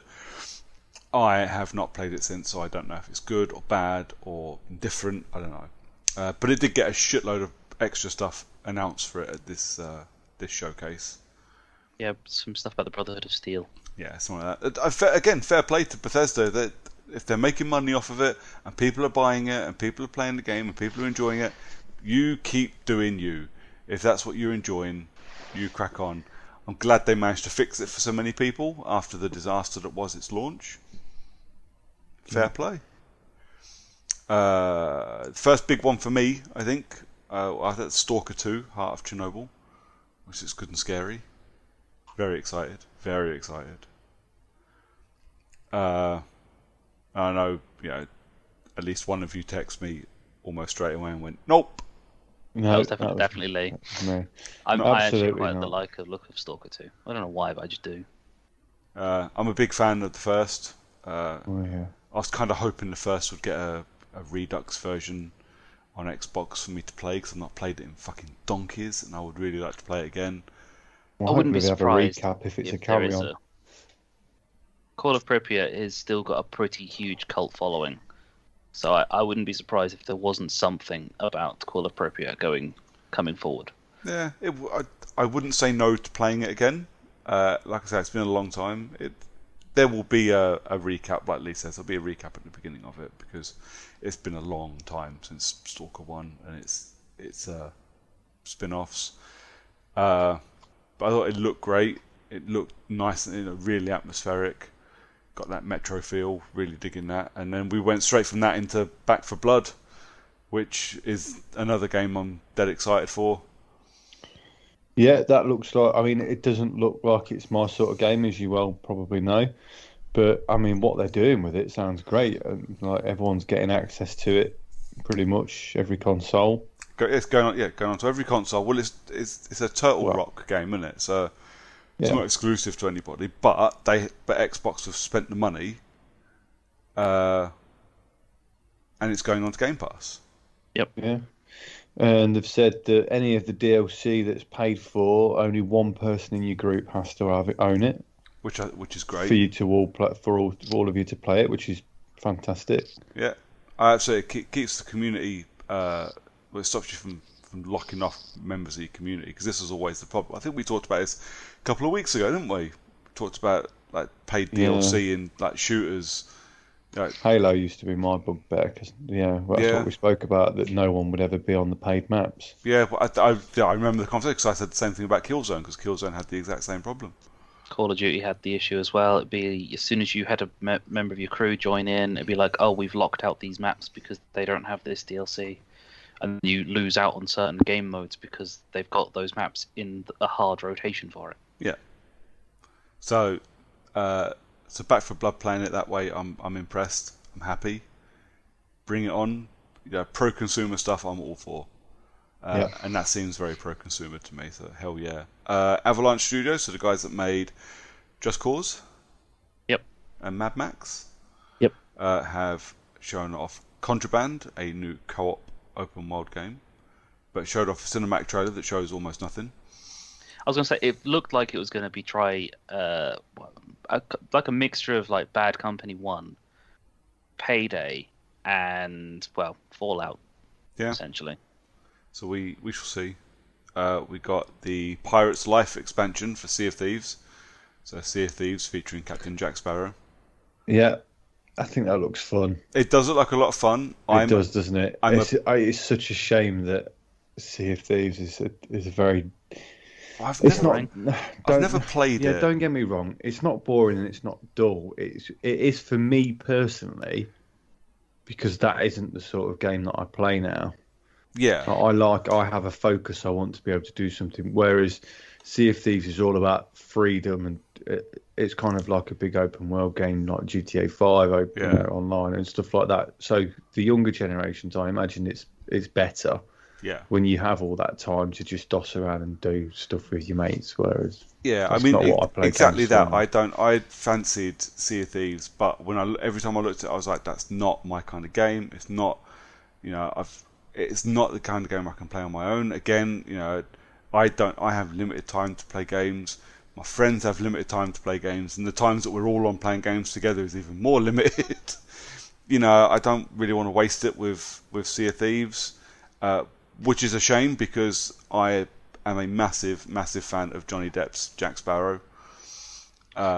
[SPEAKER 1] I have not played it since, so I don't know if it's good or bad or indifferent. I don't know. But it did get a shitload of extra stuff announced for it at this showcase.
[SPEAKER 2] Yeah, some stuff about the Brotherhood of Steel.
[SPEAKER 1] Yeah, something like that. Again, fair play to Bethesda. That if they're making money off of it, and people are buying it, and people are playing the game, and people are enjoying it, you keep doing you. If that's what you're enjoying, you crack on. I'm glad they managed to fix it for so many people after the disaster that was its launch. Fair play. First big one for me, I think. I think Stalker 2, Heart of Chernobyl, which is good and scary. Very excited. Very excited. I know, at least one of you texted me almost straight away and went, "Nope."
[SPEAKER 3] No,
[SPEAKER 2] That was definitely Lee.
[SPEAKER 3] No.
[SPEAKER 2] I actually
[SPEAKER 3] Absolutely
[SPEAKER 2] quite
[SPEAKER 3] not.
[SPEAKER 2] like the look of Stalker 2. I don't know why, but I just do.
[SPEAKER 1] I'm a big fan of the first.
[SPEAKER 3] Oh, yeah.
[SPEAKER 1] I was kind of hoping the first would get a Redux version on Xbox for me to play, because I've not played it in fucking donkeys, and I would really like to play it again.
[SPEAKER 3] Well,
[SPEAKER 2] I wouldn't be
[SPEAKER 3] hopefully they
[SPEAKER 2] surprised
[SPEAKER 3] have a recap if it's a
[SPEAKER 2] there
[SPEAKER 3] carry
[SPEAKER 2] is
[SPEAKER 3] on.
[SPEAKER 2] a Call of Pripyat has still got a pretty huge cult following, so I wouldn't be surprised if there wasn't something about Call of Pripyat coming forward.
[SPEAKER 1] Yeah, I wouldn't say no to playing it again. Like I said, it's been a long time. There will be a recap, like Lee says. There'll be a recap at the beginning of it, because it's been a long time since Stalker 1 and its spin-offs. But I thought it looked great. It looked nice and really atmospheric. Got that Metro feel, really digging that. And then we went straight from that into Back 4 Blood, which is another game I'm dead excited for.
[SPEAKER 3] Yeah, that looks like. I mean, it doesn't look like it's my sort of game, as you well probably know. But I mean, what they're doing with it sounds great. And, like, everyone's getting access to it, pretty much every console.
[SPEAKER 1] It's going on to every console. Well, it's a Turtle Rock game, isn't it? So it's not exclusive to anybody. But Xbox have spent the money, and it's going on to Game Pass.
[SPEAKER 2] Yep.
[SPEAKER 3] Yeah. And they've said that any of the DLC that's paid for, only one person in your group has to own it.
[SPEAKER 1] Which is great
[SPEAKER 3] for you to for all of you to play it, which is fantastic.
[SPEAKER 1] Yeah, so it keeps the community. Well, it stops you from locking off members of your community, because this was always the problem. I think we talked about this a couple of weeks ago, didn't we? We talked about like paid DLC in like shooters.
[SPEAKER 3] Halo used to be my bugbear, because that's what we spoke about, that no one would ever be on the paid maps.
[SPEAKER 1] Yeah, but I remember the conversation, because I said the same thing about Killzone, because Killzone had the exact same problem.
[SPEAKER 2] Call of Duty had the issue as well. It'd be as soon as you had a member of your crew join in, it'd be like, oh, we've locked out these maps because they don't have this DLC, and you lose out on certain game modes because they've got those maps in a hard rotation for it.
[SPEAKER 1] Yeah. So Back 4 Blood, playing it that way, I'm impressed. I'm happy. Bring it on. Pro-consumer stuff, I'm all for. And that seems very pro-consumer to me, so hell yeah. Avalanche Studios, so the guys that made Just Cause.
[SPEAKER 2] Yep.
[SPEAKER 1] And Mad Max.
[SPEAKER 2] Yep.
[SPEAKER 1] Have shown off Contraband, a new co-op open world game, but showed off a cinematic trailer that shows almost nothing.
[SPEAKER 2] I was going to say, it looked like it was going to be like a mixture of like Bad Company 1, Payday, and, well, Fallout, essentially.
[SPEAKER 1] So we shall see. We got the Pirates Life expansion for Sea of Thieves. So Sea of Thieves featuring Captain Jack Sparrow.
[SPEAKER 3] Yeah, I think that looks fun.
[SPEAKER 1] It does look like a lot of fun.
[SPEAKER 3] It does, doesn't it? It's such a shame that Sea of Thieves is a very...
[SPEAKER 1] I've never played it.
[SPEAKER 3] Yeah, don't get me wrong. It's not boring and it's not dull. It is for me personally, because that isn't the sort of game that I play now.
[SPEAKER 1] Yeah.
[SPEAKER 3] I have a focus. I want to be able to do something. Whereas Sea of Thieves is all about freedom, and it's kind of like a big open world game, like GTA 5 online and stuff like that. So the younger generations, I imagine it's better.
[SPEAKER 1] Yeah.
[SPEAKER 3] When you have all that time to just doss around and do stuff with your mates, whereas
[SPEAKER 1] I mean, exactly that. I fancied Sea of Thieves, but every time I looked at it, I was like, that's not my kind of game. It's not, it's not the kind of game I can play on my own. Again, I have limited time to play games. My friends have limited time to play games, and the times that we're all on playing games together is even more limited. I don't really want to waste it with Sea of Thieves. Which is a shame, because I am a massive, massive fan of Johnny Depp's Jack Sparrow.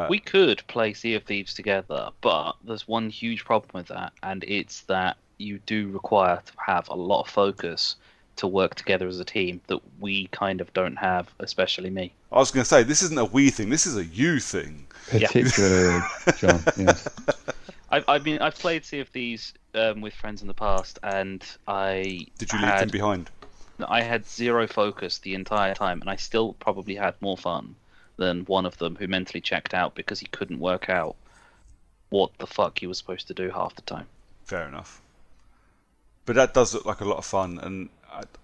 [SPEAKER 2] We could play Sea of Thieves together, but there's one huge problem with that, and it's that you do require to have a lot of focus to work together as a team that we kind of don't have, especially me.
[SPEAKER 1] I was going to say, this isn't a we thing, this is a you thing.
[SPEAKER 3] Particularly, John. Yes.
[SPEAKER 2] I've played Sea of Thieves with friends in the past, and
[SPEAKER 1] Did you leave them behind?
[SPEAKER 2] I had zero focus the entire time, and I still probably had more fun than one of them who mentally checked out because he couldn't work out what the fuck he was supposed to do half the time.
[SPEAKER 1] Fair enough. But that does look like a lot of fun, and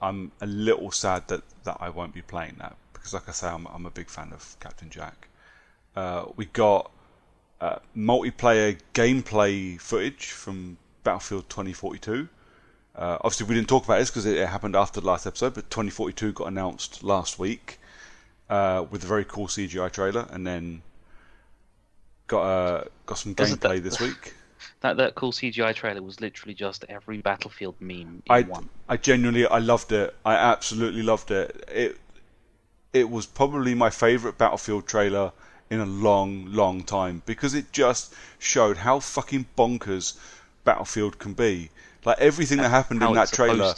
[SPEAKER 1] I'm a little sad that I won't be playing that, because like I say, I'm a big fan of Captain Jack. We got multiplayer gameplay footage from Battlefield 2042. Obviously, we didn't talk about this because it happened after the last episode, but 2042 got announced last week with a very cool CGI trailer, and then got some gameplay this week.
[SPEAKER 2] That cool CGI trailer was literally just every Battlefield meme in one.
[SPEAKER 1] I genuinely, I loved it. I absolutely loved it. It was probably my favourite Battlefield trailer in a long time, because it just showed how fucking bonkers Battlefield can be. Like, everything that happened in that trailer,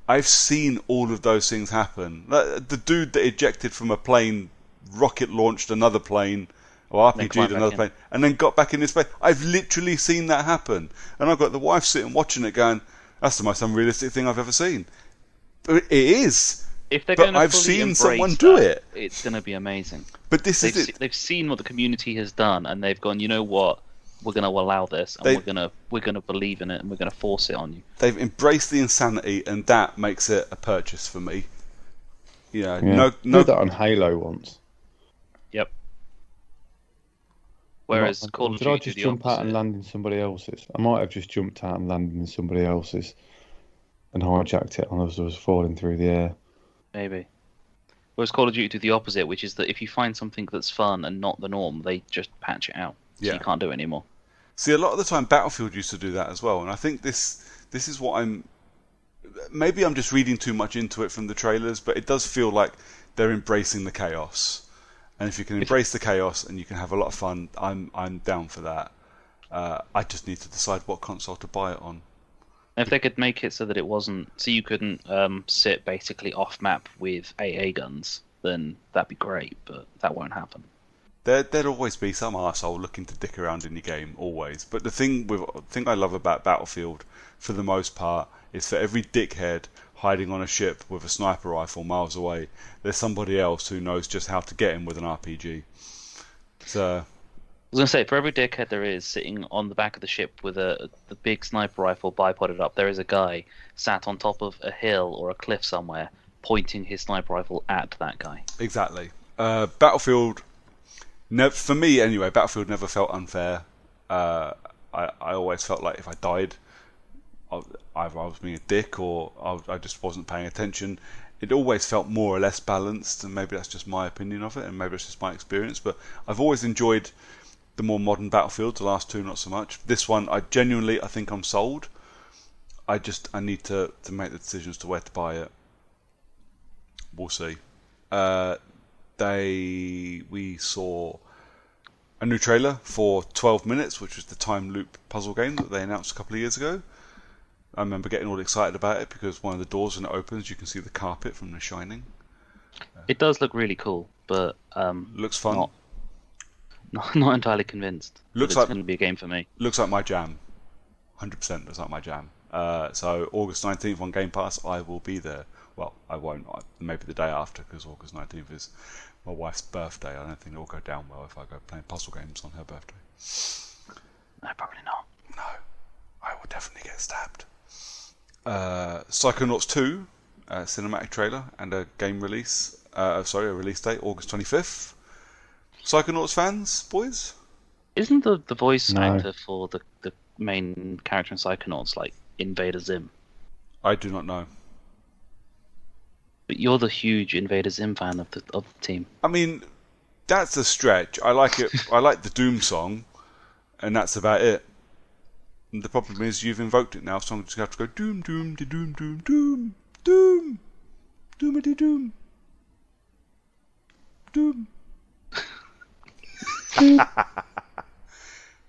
[SPEAKER 1] I've seen all of those things happen. Like, the dude that ejected from a plane, rocket launched another plane, or RPG'd another plane, and then got back in his plane. I've literally seen that happen. And I've got the wife sitting watching it going, that's the most unrealistic thing I've ever seen. It is.
[SPEAKER 2] If they're
[SPEAKER 1] but I've seen someone do it.
[SPEAKER 2] It's going to be amazing.
[SPEAKER 1] But this is it.
[SPEAKER 2] They've seen what the community has done, and they've gone, you know what? We're going to allow this, and we're going to believe in it, and we're going to force it on you.
[SPEAKER 1] They've embraced the insanity, and that makes it a purchase for me. Yeah.
[SPEAKER 3] No. Did that on Halo once.
[SPEAKER 2] Yep. Whereas Call of Duty,
[SPEAKER 3] did I just jump out and land in somebody else's? I might have just jumped out and landed in somebody else's and hijacked it as I was falling through the air.
[SPEAKER 2] Maybe. Whereas Call of Duty do the opposite, which is that if you find something that's fun and not the norm, they just patch it out. So you can't do it anymore.
[SPEAKER 1] See, a lot of the time Battlefield used to do that as well, and I think this is what maybe I'm just reading too much into it from the trailers, but it does feel like they're embracing the chaos. And if you can embrace the chaos and you can have a lot of fun, I'm down for that. I just need to decide what console to buy it on.
[SPEAKER 2] If they could make it so that it wasn't, so you couldn't sit basically off map with AA guns, then that'd be great. But that won't happen.
[SPEAKER 1] There'd always be some arsehole looking to dick around in your game, always. But the thing I love about Battlefield, for the most part, is for every dickhead hiding on a ship with a sniper rifle miles away, there's somebody else who knows just how to get him with an RPG. So,
[SPEAKER 2] I was going to say, for every dickhead there is sitting on the back of the ship with the big sniper rifle bipoded up, there is a guy sat on top of a hill or a cliff somewhere, pointing his sniper rifle at that guy.
[SPEAKER 1] Exactly. Battlefield, for me anyway, Battlefield never felt unfair. I always felt like if I died, either I was being a dick or I just wasn't paying attention. It always felt more or less balanced, and maybe that's just my opinion of it, and maybe it's just my experience, but I've always enjoyed the more modern Battlefield. The last two, not so much. This one, I think I'm sold. I need to make the decision as to where to buy it. We'll see. We saw a new trailer for 12 Minutes, which was the time loop puzzle game that they announced a couple of years ago. I remember getting all excited about it because one of the doors, when it opens, you can see the carpet from The Shining.
[SPEAKER 2] It does look really cool, but
[SPEAKER 1] looks fun.
[SPEAKER 2] Not entirely convinced.
[SPEAKER 1] Looks
[SPEAKER 2] it's
[SPEAKER 1] like
[SPEAKER 2] going to be a game for me.
[SPEAKER 1] Looks like my jam. 100% looks like my jam. So August 19th on Game Pass, I will be there. Well, I won't. Maybe the day after, because August 19th is my wife's birthday. I don't think it will go down well if I go playing puzzle games on her birthday.
[SPEAKER 2] No, probably not.
[SPEAKER 1] No, I will definitely get stabbed. Psychonauts 2, cinematic trailer and a game release. A release date, August 25th. Psychonauts fans, boys?
[SPEAKER 2] Isn't the voice actor for the main character in Psychonauts like Invader Zim?
[SPEAKER 1] I do not know.
[SPEAKER 2] But you're the huge Invader Zim fan of the team.
[SPEAKER 1] I mean, that's a stretch. I like it. I like the Doom song, and that's about it. And the problem is you've invoked it now, so I'm just going to have to go doom, doom, de doom, doom, doom, doom, doomity doom, doom. No,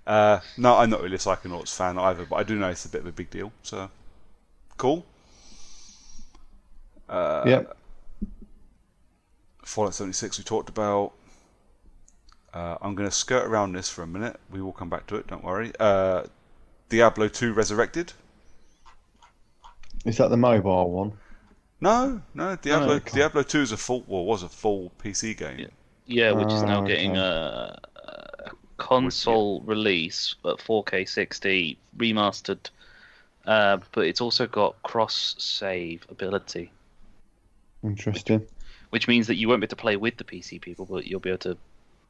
[SPEAKER 1] I'm not really a Psychonauts fan either, but I do know it's a bit of a big deal. So, cool.
[SPEAKER 3] Yep.
[SPEAKER 1] Fallout 76 we talked about. I'm going to skirt around this for a minute. We will come back to it, don't worry. Diablo 2 Resurrected.
[SPEAKER 3] Is that the mobile one?
[SPEAKER 1] No, Diablo
[SPEAKER 3] okay.
[SPEAKER 1] Diablo 2 is was a full PC game.
[SPEAKER 2] Yeah, which is now
[SPEAKER 3] okay.
[SPEAKER 2] getting a console release at 4K 60 remastered, but it's also got cross-save ability,
[SPEAKER 3] Interesting.
[SPEAKER 2] which means that you won't be able to play with the PC people, but you'll be able to,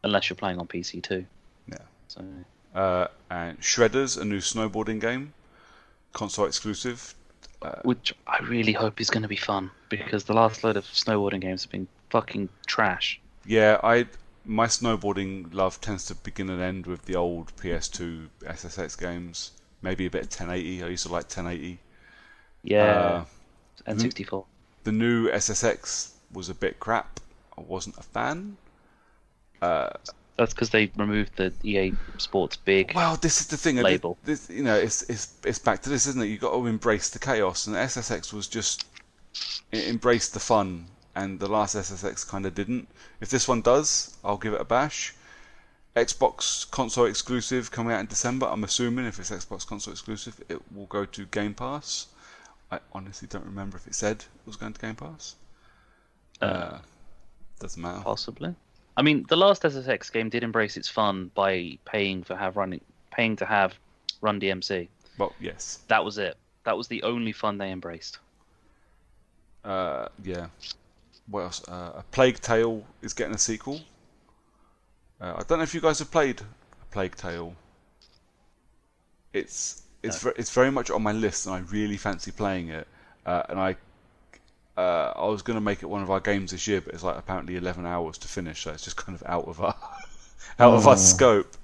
[SPEAKER 2] unless you're playing on PC too.
[SPEAKER 1] Yeah.
[SPEAKER 2] So
[SPEAKER 1] And Shredders, a new snowboarding game, console exclusive.
[SPEAKER 2] which I really hope is going to be fun, because the last load of snowboarding games have been fucking trash.
[SPEAKER 1] Yeah, my snowboarding love tends to begin and end with the old PS2 SSX games. Maybe a bit of 1080. I used to like 1080.
[SPEAKER 2] Yeah, N64.
[SPEAKER 1] The new SSX was a bit crap. I wasn't a fan.
[SPEAKER 2] That's because they removed the EA Sports big.
[SPEAKER 1] Well, this is the thing.
[SPEAKER 2] Label.
[SPEAKER 1] This, it's back to this, isn't it? You got to embrace the chaos, and SSX was just it embraced the fun, and the last SSX kind of didn't. If this one does, I'll give it a bash. Xbox console exclusive coming out in December. I'm assuming if it's Xbox console exclusive, it will go to Game Pass. I honestly don't remember if it said it was going to Game Pass. Doesn't matter.
[SPEAKER 2] Possibly. I mean, the last SSX game did embrace its fun by paying to have Run DMC.
[SPEAKER 1] Well, yes.
[SPEAKER 2] That was it. That was the only fun they embraced.
[SPEAKER 1] Yeah. What else? A Plague Tale is getting a sequel. I don't know if you guys have played A Plague Tale. It's very much on my list, and I really fancy playing it. And I was going to make it one of our games this year, but it's like apparently 11 hours to finish, so it's just kind of out of our scope.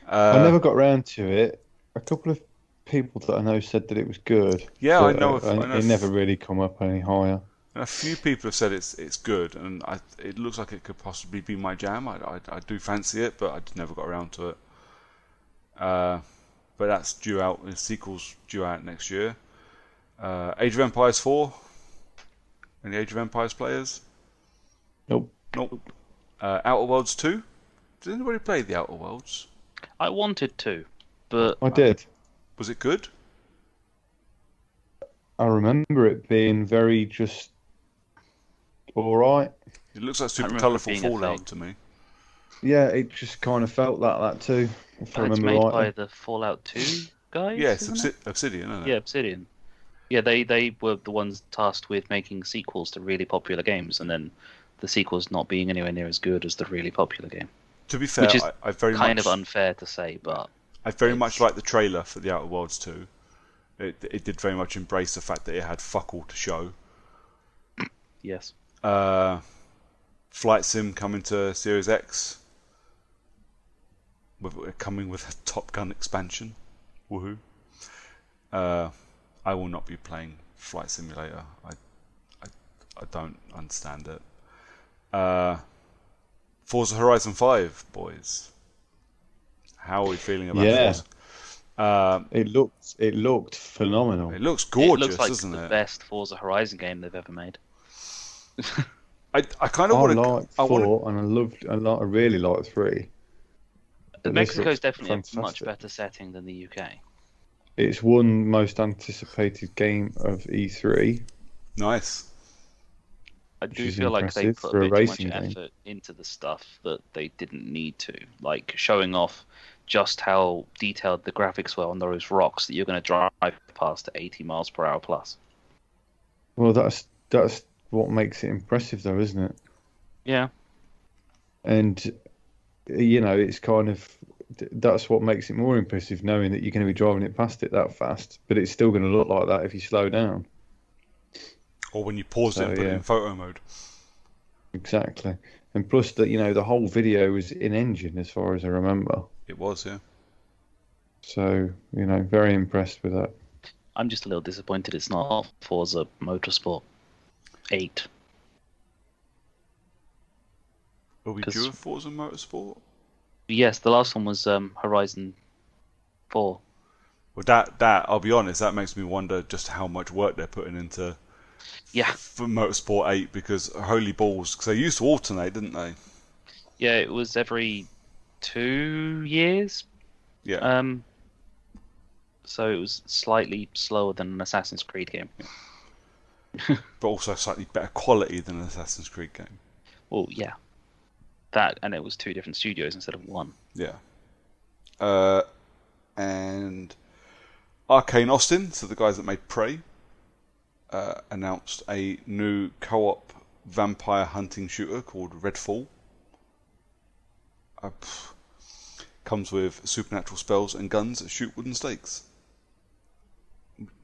[SPEAKER 3] I never got round to it. A couple of people that I know said that it was good.
[SPEAKER 1] Yeah,
[SPEAKER 3] but,
[SPEAKER 1] I know.
[SPEAKER 3] It never really come up any higher.
[SPEAKER 1] And a few people have said it's good, and it looks like it could possibly be my jam. I do fancy it, but I just never got around to it. But that's due out. The sequel's due out next year. Age of Empires 4. Any Age of Empires players?
[SPEAKER 3] Nope.
[SPEAKER 1] Outer Worlds 2. Did anybody play the Outer Worlds?
[SPEAKER 2] I wanted to, but
[SPEAKER 3] I did.
[SPEAKER 1] Was it good?
[SPEAKER 3] I remember it being very just all right.
[SPEAKER 1] It looks like super
[SPEAKER 2] remember
[SPEAKER 1] colourful
[SPEAKER 2] it being a
[SPEAKER 1] Fallout
[SPEAKER 2] thing.
[SPEAKER 1] to me.
[SPEAKER 3] Yeah, it just kind of felt like that too, if I
[SPEAKER 2] it's
[SPEAKER 3] remember
[SPEAKER 2] made
[SPEAKER 3] rightly.
[SPEAKER 2] by the Fallout 2 guys.
[SPEAKER 1] Yeah, it's
[SPEAKER 2] isn't it?
[SPEAKER 1] Obsidian, isn't it?
[SPEAKER 2] Yeah, Obsidian. Yeah, they were the ones tasked with making sequels to really popular games, and then the sequels not being anywhere near as good as the really popular game.
[SPEAKER 1] To be fair,
[SPEAKER 2] Which is
[SPEAKER 1] I very
[SPEAKER 2] kind
[SPEAKER 1] much
[SPEAKER 2] of unfair to say, but
[SPEAKER 1] I very much like the trailer for the Outer Worlds 2. It did very much embrace the fact that it had fuck all to show.
[SPEAKER 2] yes.
[SPEAKER 1] Flight Sim coming to Series X. Coming with a Top Gun expansion. Woohoo. I will not be playing Flight Simulator. I don't understand it. Forza Horizon 5, boys. How are we feeling about Forza?
[SPEAKER 3] It looked phenomenal.
[SPEAKER 1] It looks gorgeous,
[SPEAKER 2] it looks like
[SPEAKER 1] doesn't
[SPEAKER 2] the
[SPEAKER 1] it?
[SPEAKER 2] best Forza Horizon game they've ever made.
[SPEAKER 1] I kind of want to.
[SPEAKER 3] liked 4 and I really liked 3. But this
[SPEAKER 2] Mexico's
[SPEAKER 3] looks
[SPEAKER 2] definitely a much
[SPEAKER 3] fantastic.
[SPEAKER 2] better setting than the UK.
[SPEAKER 3] It's one most anticipated game of E3.
[SPEAKER 1] Nice.
[SPEAKER 2] I
[SPEAKER 3] Which
[SPEAKER 2] do
[SPEAKER 3] is
[SPEAKER 2] feel like they
[SPEAKER 3] impressive
[SPEAKER 2] put
[SPEAKER 3] for
[SPEAKER 2] a
[SPEAKER 3] a
[SPEAKER 2] bit too much
[SPEAKER 3] racing game.
[SPEAKER 2] effort into the stuff that they didn't need to, like showing off just how detailed the graphics were on those rocks that you're going to drive past at 80 miles per hour plus.
[SPEAKER 3] Well, that's what makes it impressive, though, isn't it?
[SPEAKER 2] Yeah.
[SPEAKER 3] And it's kind of that's what makes it more impressive, knowing that you're going to be driving it past it that fast, but it's still going to look like that if you slow down.
[SPEAKER 1] Or when you pause it and put it in photo mode.
[SPEAKER 3] Exactly. And plus that, the whole video was in engine as far as I remember.
[SPEAKER 1] It was, yeah.
[SPEAKER 3] So, very impressed with that.
[SPEAKER 2] I'm just a little disappointed it's not Forza Motorsport 8.
[SPEAKER 1] Are we
[SPEAKER 2] 'Cause-
[SPEAKER 1] due a Forza Motorsport?
[SPEAKER 2] Yes, the last one was Horizon 4.
[SPEAKER 1] Well, that I'll be honest, that makes me wonder just how much work they're putting into
[SPEAKER 2] Yeah,
[SPEAKER 1] for Motorsport 8 because holy balls, because they used to alternate, didn't they?
[SPEAKER 2] yeah, it was every 2 years.
[SPEAKER 1] Yeah,
[SPEAKER 2] Um, so it was slightly slower than an Assassin's Creed game.
[SPEAKER 1] but also slightly better quality than an Assassin's Creed game.
[SPEAKER 2] Well, yeah, that, and it was two different studios instead of one.
[SPEAKER 1] Yeah. And Arcane Austin, so the guys that made Prey, announced a new co-op vampire hunting shooter called Redfall. Comes with supernatural spells and guns that shoot wooden stakes.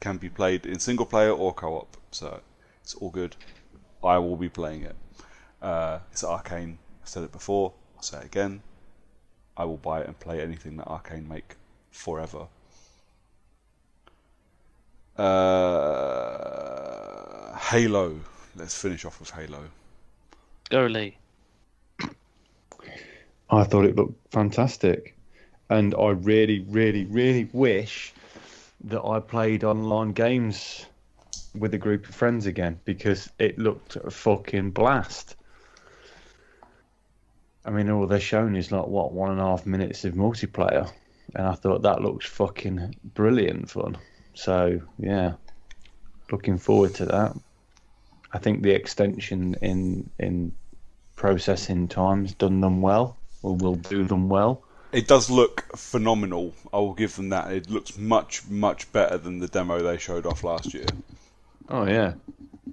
[SPEAKER 1] Can be played in single player or co-op, so it's all good. I will be playing it. It's Arcane. I said it before. I'll say it again. I will buy it and play anything that Arcane make forever. Halo. Let's finish off with Halo.
[SPEAKER 2] Go Lee.
[SPEAKER 3] I thought it looked fantastic, and I really, really, really wish that I played online games with a group of friends again because it looked a fucking blast. I mean, all they're showing is like what 1.5 minutes of multiplayer, and I thought that looks fucking brilliant fun. So yeah, looking forward to that. I think the extension in processing time's done them well, or will do them well.
[SPEAKER 1] It does look phenomenal. I will give them that. It looks much, much better than the demo they showed off last year.
[SPEAKER 3] Oh yeah,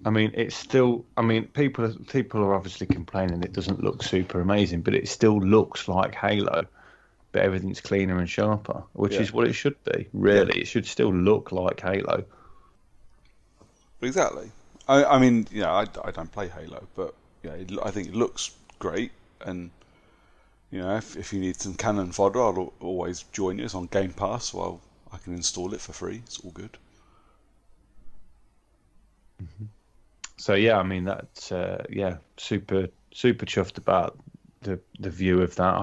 [SPEAKER 3] I mean it's still. I mean people are obviously complaining it doesn't look super amazing, but it still looks like Halo, but everything's cleaner and sharper, which
[SPEAKER 1] Yeah.
[SPEAKER 3] is what it should be. Really, it should still look like Halo.
[SPEAKER 1] Exactly. I mean, yeah, I don't play Halo, but yeah, I think it looks great. And you know, if you need some cannon fodder, I'll always join you. It's on Game Pass, well, I can install it for free. It's all good.
[SPEAKER 3] So yeah, I mean that's yeah, super chuffed about the view of that.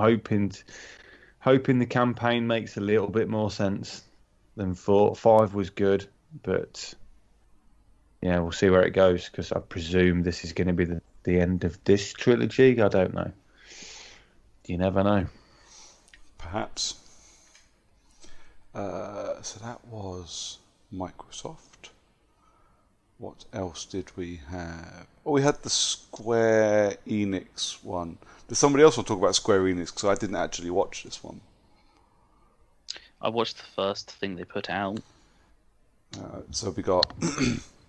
[SPEAKER 3] Hoping the campaign makes a little bit more sense than 4. 5 was good, but yeah, we'll see where it goes because I presume this is going to be the end of this trilogy. I don't know. You never know.
[SPEAKER 1] Perhaps. So that was Microsoft. What else did we have? Oh, we had the Square Enix one. Does somebody else want to talk about Square Enix? Because I didn't actually watch this one.
[SPEAKER 2] I watched the first thing they put out.
[SPEAKER 1] So we got.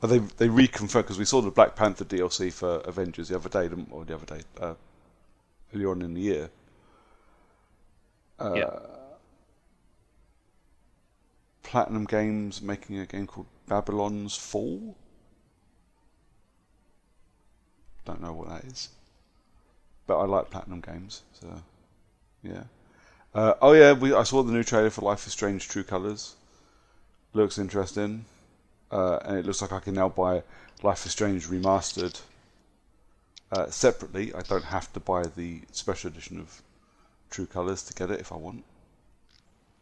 [SPEAKER 1] They reconfirmed because we saw the Black Panther DLC for Avengers the other day, earlier on in the year.
[SPEAKER 2] Yeah.
[SPEAKER 1] Platinum Games making a game called Babylon's Fall. Don't know what that is, but I like Platinum Games, so yeah. Oh yeah, I saw the new trailer for Life is Strange: True Colors. Looks interesting, and it looks like I can now buy Life is Strange remastered separately. I don't have to buy the special edition of True Colors to get it if I want.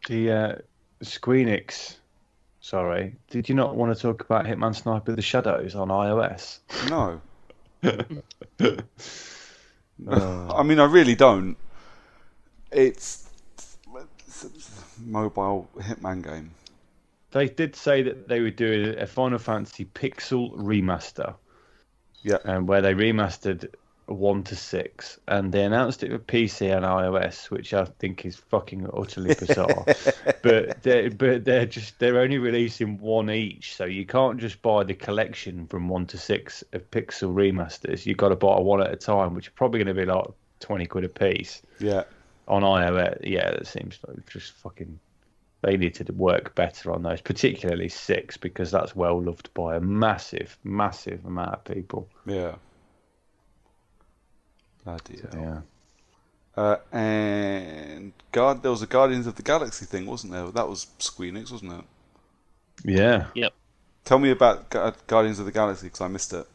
[SPEAKER 3] The Squeenix. Sorry, did you not want to talk about Hitman Sniper: The Shadows on iOS?
[SPEAKER 1] No. I mean, I really don't. It's a mobile Hitman game.
[SPEAKER 3] They did say that they would do a Final Fantasy Pixel remaster.
[SPEAKER 1] Yeah.
[SPEAKER 3] Where they remastered 1 to 6, and they announced it for PC and iOS, which I think is fucking utterly bizarre. but they're only releasing one each, so you can't just buy the collection from 1 to 6 of Pixel remasters. You've got to buy one at a time, which is probably going to be like 20 quid a piece.
[SPEAKER 1] Yeah.
[SPEAKER 3] On iOS, yeah, that seems like just fucking. They need to work better on those, particularly 6, because that's well loved by a massive, massive amount of people.
[SPEAKER 1] Yeah. Bloody hell.
[SPEAKER 3] Yeah.
[SPEAKER 1] And there was a Guardians of the Galaxy thing, wasn't there? That was Squeenix, wasn't it?
[SPEAKER 3] Yeah.
[SPEAKER 2] Yep.
[SPEAKER 1] Tell me about Guardians of the Galaxy because I missed it.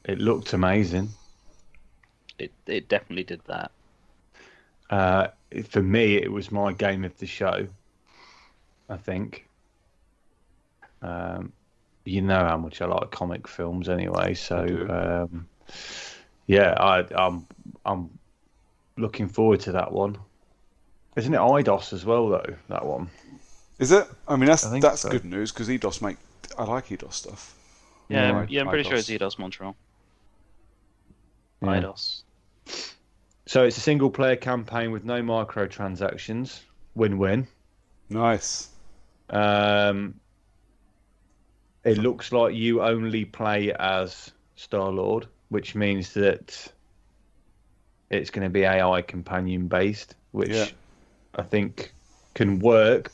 [SPEAKER 3] It looked amazing.
[SPEAKER 2] It definitely did that.
[SPEAKER 3] For me, it was my game of the show, I think. You know how much I like comic films anyway,
[SPEAKER 1] I do.
[SPEAKER 3] so yeah, I'm looking forward to that one. Isn't it IDOS as well though? That one,
[SPEAKER 1] Is it? I mean,
[SPEAKER 3] I think
[SPEAKER 1] that's
[SPEAKER 3] so.
[SPEAKER 1] good news because EDOS make. I like EDOS stuff.
[SPEAKER 3] Yeah,
[SPEAKER 2] Yeah, I'm pretty sure it's
[SPEAKER 1] IDOS.
[SPEAKER 2] Eidos Montreal.
[SPEAKER 3] yeah.
[SPEAKER 2] Eidos.
[SPEAKER 3] So it's a single player campaign with no microtransactions. Win-win.
[SPEAKER 1] Nice.
[SPEAKER 3] Um, it looks like you only play as Star-Lord, which means that it's going to be AI companion based,
[SPEAKER 1] Yeah.
[SPEAKER 3] which I think can work,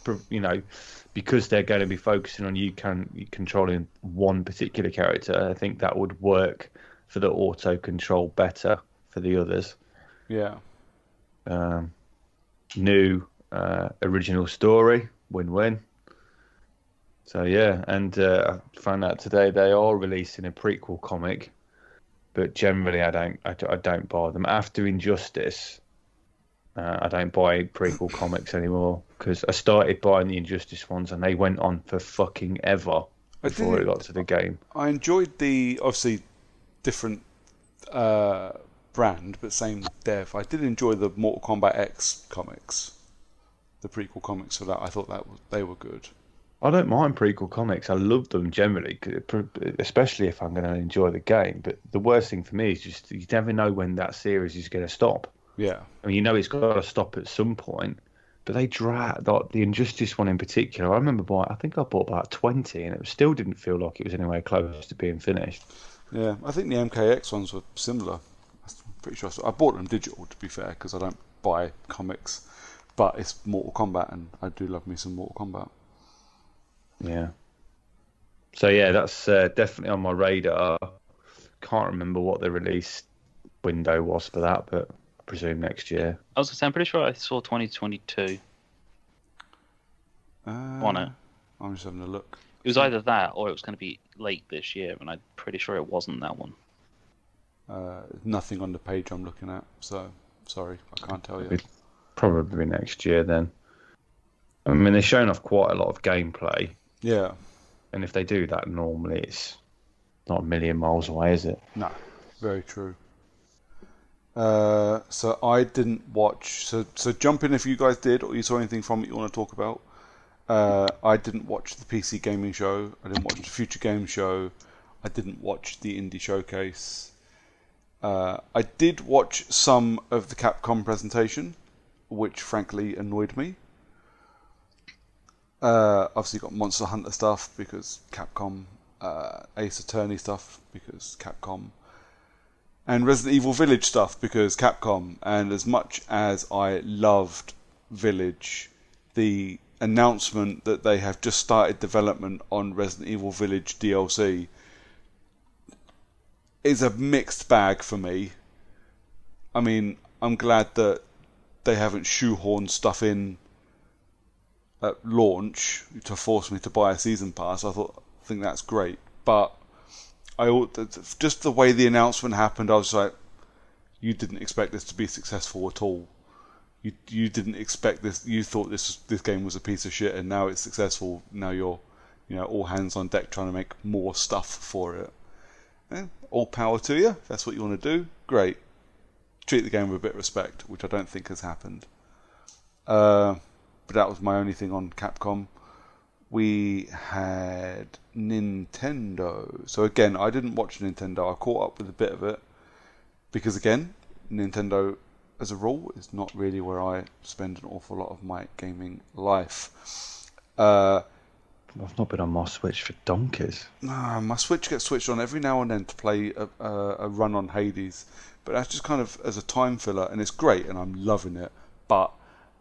[SPEAKER 3] because they're going to be focusing on you controlling one particular character. I think that would work for the auto control better for the others.
[SPEAKER 1] Yeah.
[SPEAKER 3] New original story, win-win. So yeah, and I found out today they are releasing a prequel comic, but generally I don't buy them. After Injustice, I don't buy prequel comics anymore because I started buying the Injustice ones and they went on for fucking ever
[SPEAKER 1] I
[SPEAKER 3] before it
[SPEAKER 1] did.
[SPEAKER 3] got to the game.
[SPEAKER 1] I enjoyed the obviously different brand, but same dev. I did enjoy the Mortal Kombat X comics, the prequel comics for that. I thought they were good.
[SPEAKER 3] I don't mind prequel comics. I love them generally, especially if I'm going to enjoy the game. But the worst thing for me is just you never know when that series is going to stop.
[SPEAKER 1] Yeah.
[SPEAKER 3] I mean, it's got to stop at some point. But they drag like the Injustice one in particular. I remember I think I bought about 20, and it still didn't feel like it was anywhere close to being finished.
[SPEAKER 1] Yeah. I think the MKX ones were similar. I'm pretty sure. I bought them digital to be fair because I don't buy comics, but it's Mortal Kombat and I do love me some Mortal Kombat.
[SPEAKER 3] Yeah. So yeah, that's definitely on my radar. Can't remember what the release window was for that, but I presume next year.
[SPEAKER 2] I was gonna say, I'm pretty sure I saw 2022 on it.
[SPEAKER 1] I'm just having a look.
[SPEAKER 2] It was either that or it was going to be late this year, and I'm pretty sure it wasn't that one.
[SPEAKER 1] Nothing on the page I'm looking at, so sorry, I can't tell you.
[SPEAKER 3] It'd probably next year then. I mean, they're showing off quite a lot of gameplay,
[SPEAKER 1] Yeah.
[SPEAKER 3] and if they do that normally, it's not a million miles away, is it?
[SPEAKER 1] No, very true. So I didn't watch. So jump in if you guys did, or you saw anything from it you want to talk about. I didn't watch the PC gaming show. I didn't watch the Future Game show. I didn't watch the Indie Showcase. I did watch some of the Capcom presentation, which frankly annoyed me. Obviously got Monster Hunter stuff because Capcom, Ace Attorney stuff because Capcom, and Resident Evil Village stuff because Capcom. And as much as I loved Village, the announcement that they have just started development on Resident Evil Village DLC is a mixed bag for me. I mean, I'm glad that they haven't shoehorned stuff in at launch to force me to buy a season pass. I think that's great, but just the way the announcement happened, I was like, you didn't expect this to be successful at all. You didn't expect this. You thought this game was a piece of shit, and now it's successful. Now you're, all hands on deck trying to make more stuff for it. All power to you. If that's what you want to do, great. Treat the game with a bit of respect, which I don't think has happened. But that was my only thing on Capcom. We had Nintendo. So again, I didn't watch Nintendo. I caught up with a bit of it because again, Nintendo, as a rule, is not really where I spend an awful lot of my gaming life.
[SPEAKER 3] I've not been on my Switch for donkeys.
[SPEAKER 1] My Switch gets switched on every now and then to play a run on Hades, but that's just kind of as a time filler, and it's great, and I'm loving it. But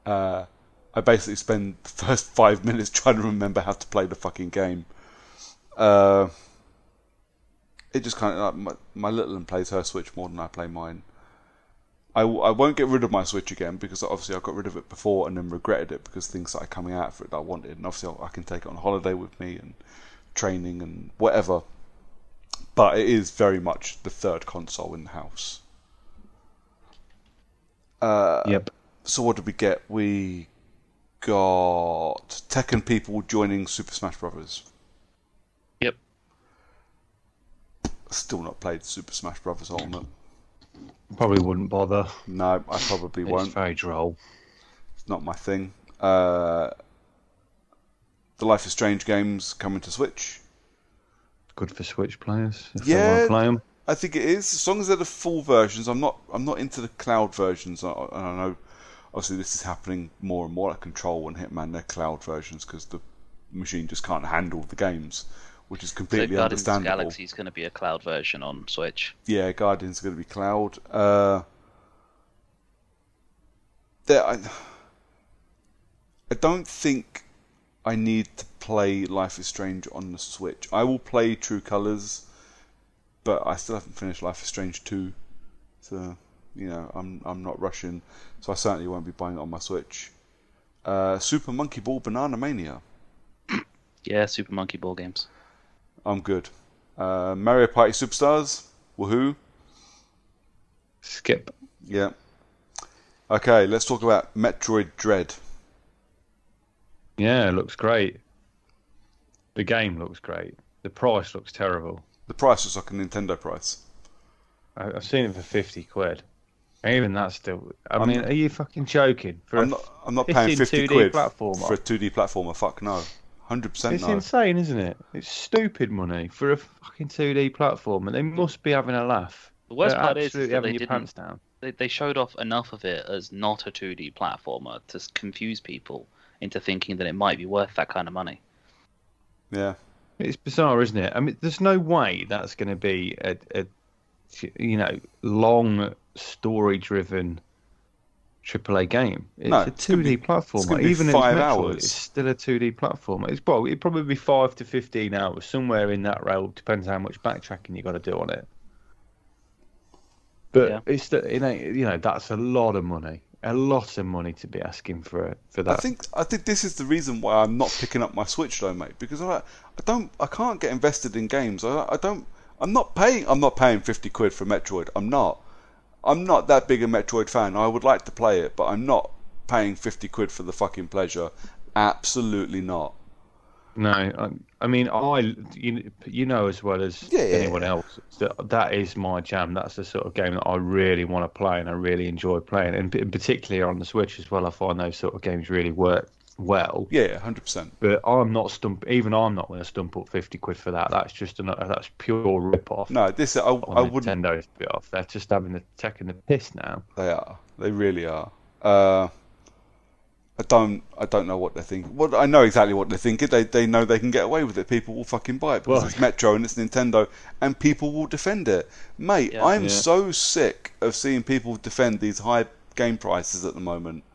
[SPEAKER 1] I basically spend the first 5 minutes trying to remember how to play the fucking game. It just kind of like my little one plays her Switch more than I play mine. I won't get rid of my Switch again because obviously I got rid of it before and then regretted it because things started coming out for it that I wanted, and obviously I can take it on holiday with me and training and whatever. But it is very much the third console in the house.
[SPEAKER 3] Yep.
[SPEAKER 1] So what did we get? We got Tekken people joining Super Smash Bros.
[SPEAKER 2] Yep.
[SPEAKER 1] Still not played Super Smash Bros. Ultimate.
[SPEAKER 3] Probably wouldn't bother.
[SPEAKER 1] No, I probably won't.
[SPEAKER 3] It's very droll.
[SPEAKER 1] It's not my thing. The Life is Strange games coming to Switch.
[SPEAKER 3] Good for Switch players if
[SPEAKER 1] Yeah.
[SPEAKER 3] they want to play them.
[SPEAKER 1] I think it is, as long as they're the full versions. I'm not into the cloud versions. I know, obviously, this is happening more and more. Like Control and Hitman, they're cloud versions because the machine just can't handle the games, which is completely
[SPEAKER 2] So Guardians of the
[SPEAKER 1] understandable.
[SPEAKER 2] Galaxy is going to be a cloud version on Switch.
[SPEAKER 1] Yeah, Guardians are going to be cloud. I don't think I need to play Life is Strange on the Switch. I will play True Colors, but I still haven't finished Life is Strange 2. So, I'm not rushing. So I certainly won't be buying it on my Switch. Super Monkey Ball Banana Mania.
[SPEAKER 2] Yeah, Super Monkey Ball games.
[SPEAKER 1] I'm good. Mario Party Superstars. Woohoo.
[SPEAKER 3] Skip.
[SPEAKER 1] Yeah. Okay, let's talk about Metroid Dread.
[SPEAKER 3] Yeah, it looks great. The game looks great. The price looks terrible.
[SPEAKER 1] The price was like a Nintendo price.
[SPEAKER 3] I've seen it for 50 quid. Even that's still... I mean, are you fucking joking?
[SPEAKER 1] I'm not paying 50
[SPEAKER 3] 2D
[SPEAKER 1] quid
[SPEAKER 3] platformer.
[SPEAKER 1] for a 2D platformer. Fuck no. 100%
[SPEAKER 3] It's
[SPEAKER 1] no.
[SPEAKER 3] insane, isn't it? It's stupid money for a fucking 2D platformer. They must be having a laugh.
[SPEAKER 2] The worst
[SPEAKER 3] They're
[SPEAKER 2] part is
[SPEAKER 3] absolutely
[SPEAKER 2] that
[SPEAKER 3] having
[SPEAKER 2] they
[SPEAKER 3] your
[SPEAKER 2] didn't.
[SPEAKER 3] pants down.
[SPEAKER 2] They showed off enough of it as not a 2D platformer to confuse people into thinking that it might be worth that kind of money.
[SPEAKER 1] Yeah.
[SPEAKER 3] It's bizarre, isn't it? I mean, there's no way that's going to be a long story-driven AAA game. It's
[SPEAKER 1] No,
[SPEAKER 3] a
[SPEAKER 1] it's gonna
[SPEAKER 3] 2D
[SPEAKER 1] be-
[SPEAKER 3] platformer.
[SPEAKER 1] it's gonna be
[SPEAKER 3] Even
[SPEAKER 1] 5
[SPEAKER 3] in Metroid,
[SPEAKER 1] hours.
[SPEAKER 3] it's still a 2D platformer. It'd probably be 5 to 15 hours, somewhere in that realm. Depends how much backtracking you got to do on it. But
[SPEAKER 2] Yeah.
[SPEAKER 3] it's that's a lot of money. A lot of money to be asking for that.
[SPEAKER 1] I think this is the reason why I'm not picking up my Switch though, mate. Because I can't get invested in games. I'm not paying 50 quid for Metroid. I'm not that big a Metroid fan. I would like to play it, but I'm not paying 50 quid for the fucking pleasure. Absolutely not.
[SPEAKER 3] No, I mean, you know as well as
[SPEAKER 1] Yeah.
[SPEAKER 3] anyone else that is my jam. That's the sort of game that I really want to play and I really enjoy playing. And particularly on the Switch as well, I find those sort of games really work well.
[SPEAKER 1] Yeah, 100%.
[SPEAKER 3] But I'm not I'm not going to stump up 50 quid for that. That's just that's pure rip off.
[SPEAKER 1] No, this I wouldn't.
[SPEAKER 3] Nintendo's bit off. They're just taking the piss now.
[SPEAKER 1] They are. They really are. I don't know what they're thinking. Well, I know exactly what they're thinking. They know they can get away with it. People will fucking buy it because it's Metro and it's Nintendo, and people will defend it. Mate,
[SPEAKER 2] Yeah.
[SPEAKER 1] I'm so sick of seeing people defend these high game prices at the moment.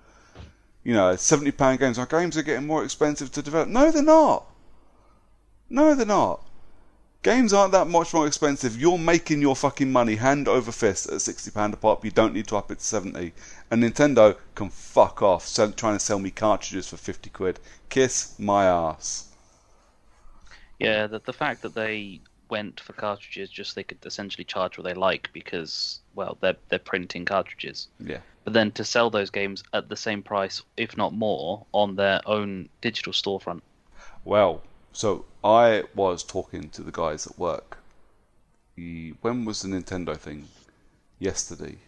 [SPEAKER 1] £70 games. Our games are getting more expensive to develop. No, they're not. No, they're not. Games aren't that much more expensive. You're making your fucking money hand over fist at £60 a pop. You don't need to up it to 70. And Nintendo can fuck off trying to sell me cartridges for 50 quid. Kiss my ass.
[SPEAKER 2] Yeah, the fact that they went for cartridges just so they could essentially charge what they like because, well, they're printing cartridges.
[SPEAKER 1] Yeah.
[SPEAKER 2] But then to sell those games at the same price, if not more, on their own digital storefront.
[SPEAKER 1] Well, so I was talking to the guys at work. When was the Nintendo thing? Yesterday.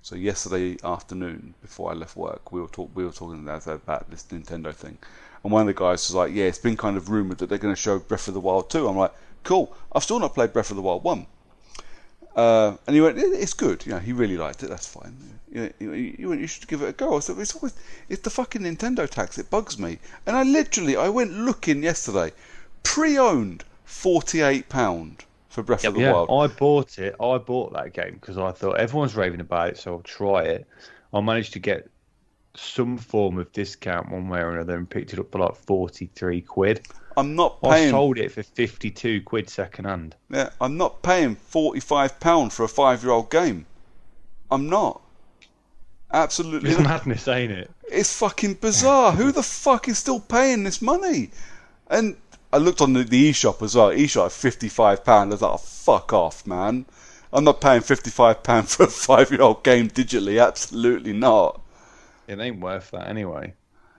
[SPEAKER 1] So yesterday afternoon, before I left work, we were talking about this Nintendo thing, and one of the guys was like, "Yeah, it's been kind of rumored that they're going to show Breath of the Wild 2." I'm like, "Cool. I've still not played Breath of the Wild 1." And he went, "It's good. He really liked it. That's fine. You should give it a go." I said, "It's the fucking Nintendo tax. It bugs me." And I went looking yesterday, pre-owned £48 for Breath of the Wild.
[SPEAKER 3] I bought it. I bought that game because I thought everyone's raving about it, so I'll try it. I managed to get some form of discount one way or another and picked it up for like 43 quid.
[SPEAKER 1] I'm not paying.
[SPEAKER 3] I sold it for 52 quid second hand.
[SPEAKER 1] Yeah, I'm not paying £45 for a 5-year-old game. I'm not. Absolutely
[SPEAKER 3] It's
[SPEAKER 1] not.
[SPEAKER 3] madness, ain't it?
[SPEAKER 1] It's fucking bizarre. Who the fuck is still paying this money? And I looked on the eShop as well. eShop at £55. I was like, oh, fuck off, man. I'm not paying £55 for a 5-year-old game digitally. Absolutely not.
[SPEAKER 3] It ain't worth that anyway.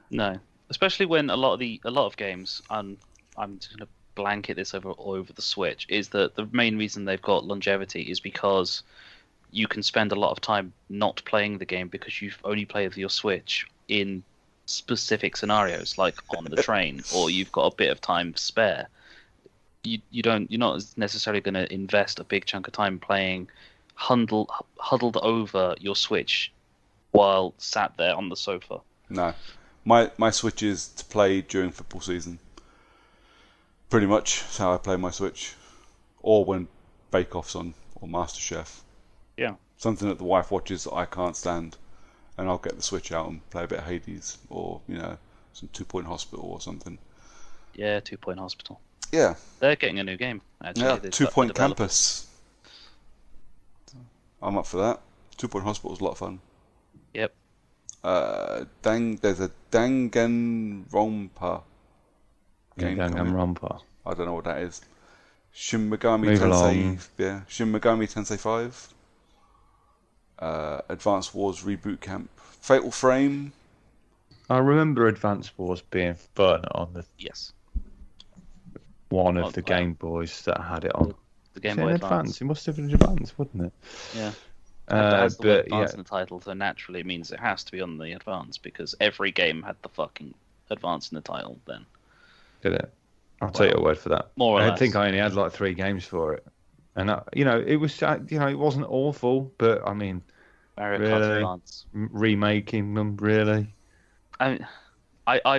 [SPEAKER 2] No, especially when a lot of games, I'm just gonna blanket this over the Switch, is that the main reason they've got longevity is because you can spend a lot of time not playing the game because you've only played with your Switch in specific scenarios, like on the train, or you've got a bit of time spare. You're not necessarily going to invest a big chunk of time playing huddled over your Switch while sat there on the sofa.
[SPEAKER 1] No. My Switch is to play during football season. Pretty much that's how I play my Switch. Or when Bake Off's on, or MasterChef.
[SPEAKER 2] Yeah.
[SPEAKER 1] Something that the wife watches that I can't stand. And I'll get the Switch out and play a bit of Hades, or, some 2 Point Hospital or something.
[SPEAKER 2] Yeah, 2 Point Hospital.
[SPEAKER 1] Yeah.
[SPEAKER 2] They're getting a new game, actually.
[SPEAKER 1] Yeah, 2 Point Campus. I'm up for that. 2 Point Hospital is a lot of fun.
[SPEAKER 2] Yep.
[SPEAKER 1] There's a Danganronpa game coming.
[SPEAKER 3] Danganronpa.
[SPEAKER 1] I don't know what that is. Shin Megami
[SPEAKER 3] Move
[SPEAKER 1] Tensei.
[SPEAKER 3] along.
[SPEAKER 1] Yeah, Shin Megami Tensei 5. Advanced Wars Reboot Camp. Fatal Frame.
[SPEAKER 3] I remember Advance Wars being fun on the
[SPEAKER 2] Yes.
[SPEAKER 3] one of the Game Boys that had it on.
[SPEAKER 2] The Game
[SPEAKER 3] Was it
[SPEAKER 2] Boy
[SPEAKER 3] in
[SPEAKER 2] Advance.
[SPEAKER 3] It must have been Advance, wouldn't it?
[SPEAKER 2] Yeah. It has the word
[SPEAKER 3] But yeah,
[SPEAKER 2] Advance in the title, so naturally it means it has to be on the Advance, because every game had the fucking Advance in the title then.
[SPEAKER 3] did it? I'll take your word for that.
[SPEAKER 2] More or
[SPEAKER 3] I
[SPEAKER 2] less.
[SPEAKER 3] think I only had like 3 games for it, and it was it wasn't awful, but I mean,
[SPEAKER 2] Mario Kart
[SPEAKER 3] Really?
[SPEAKER 2] Advance.
[SPEAKER 3] remaking them really.
[SPEAKER 2] I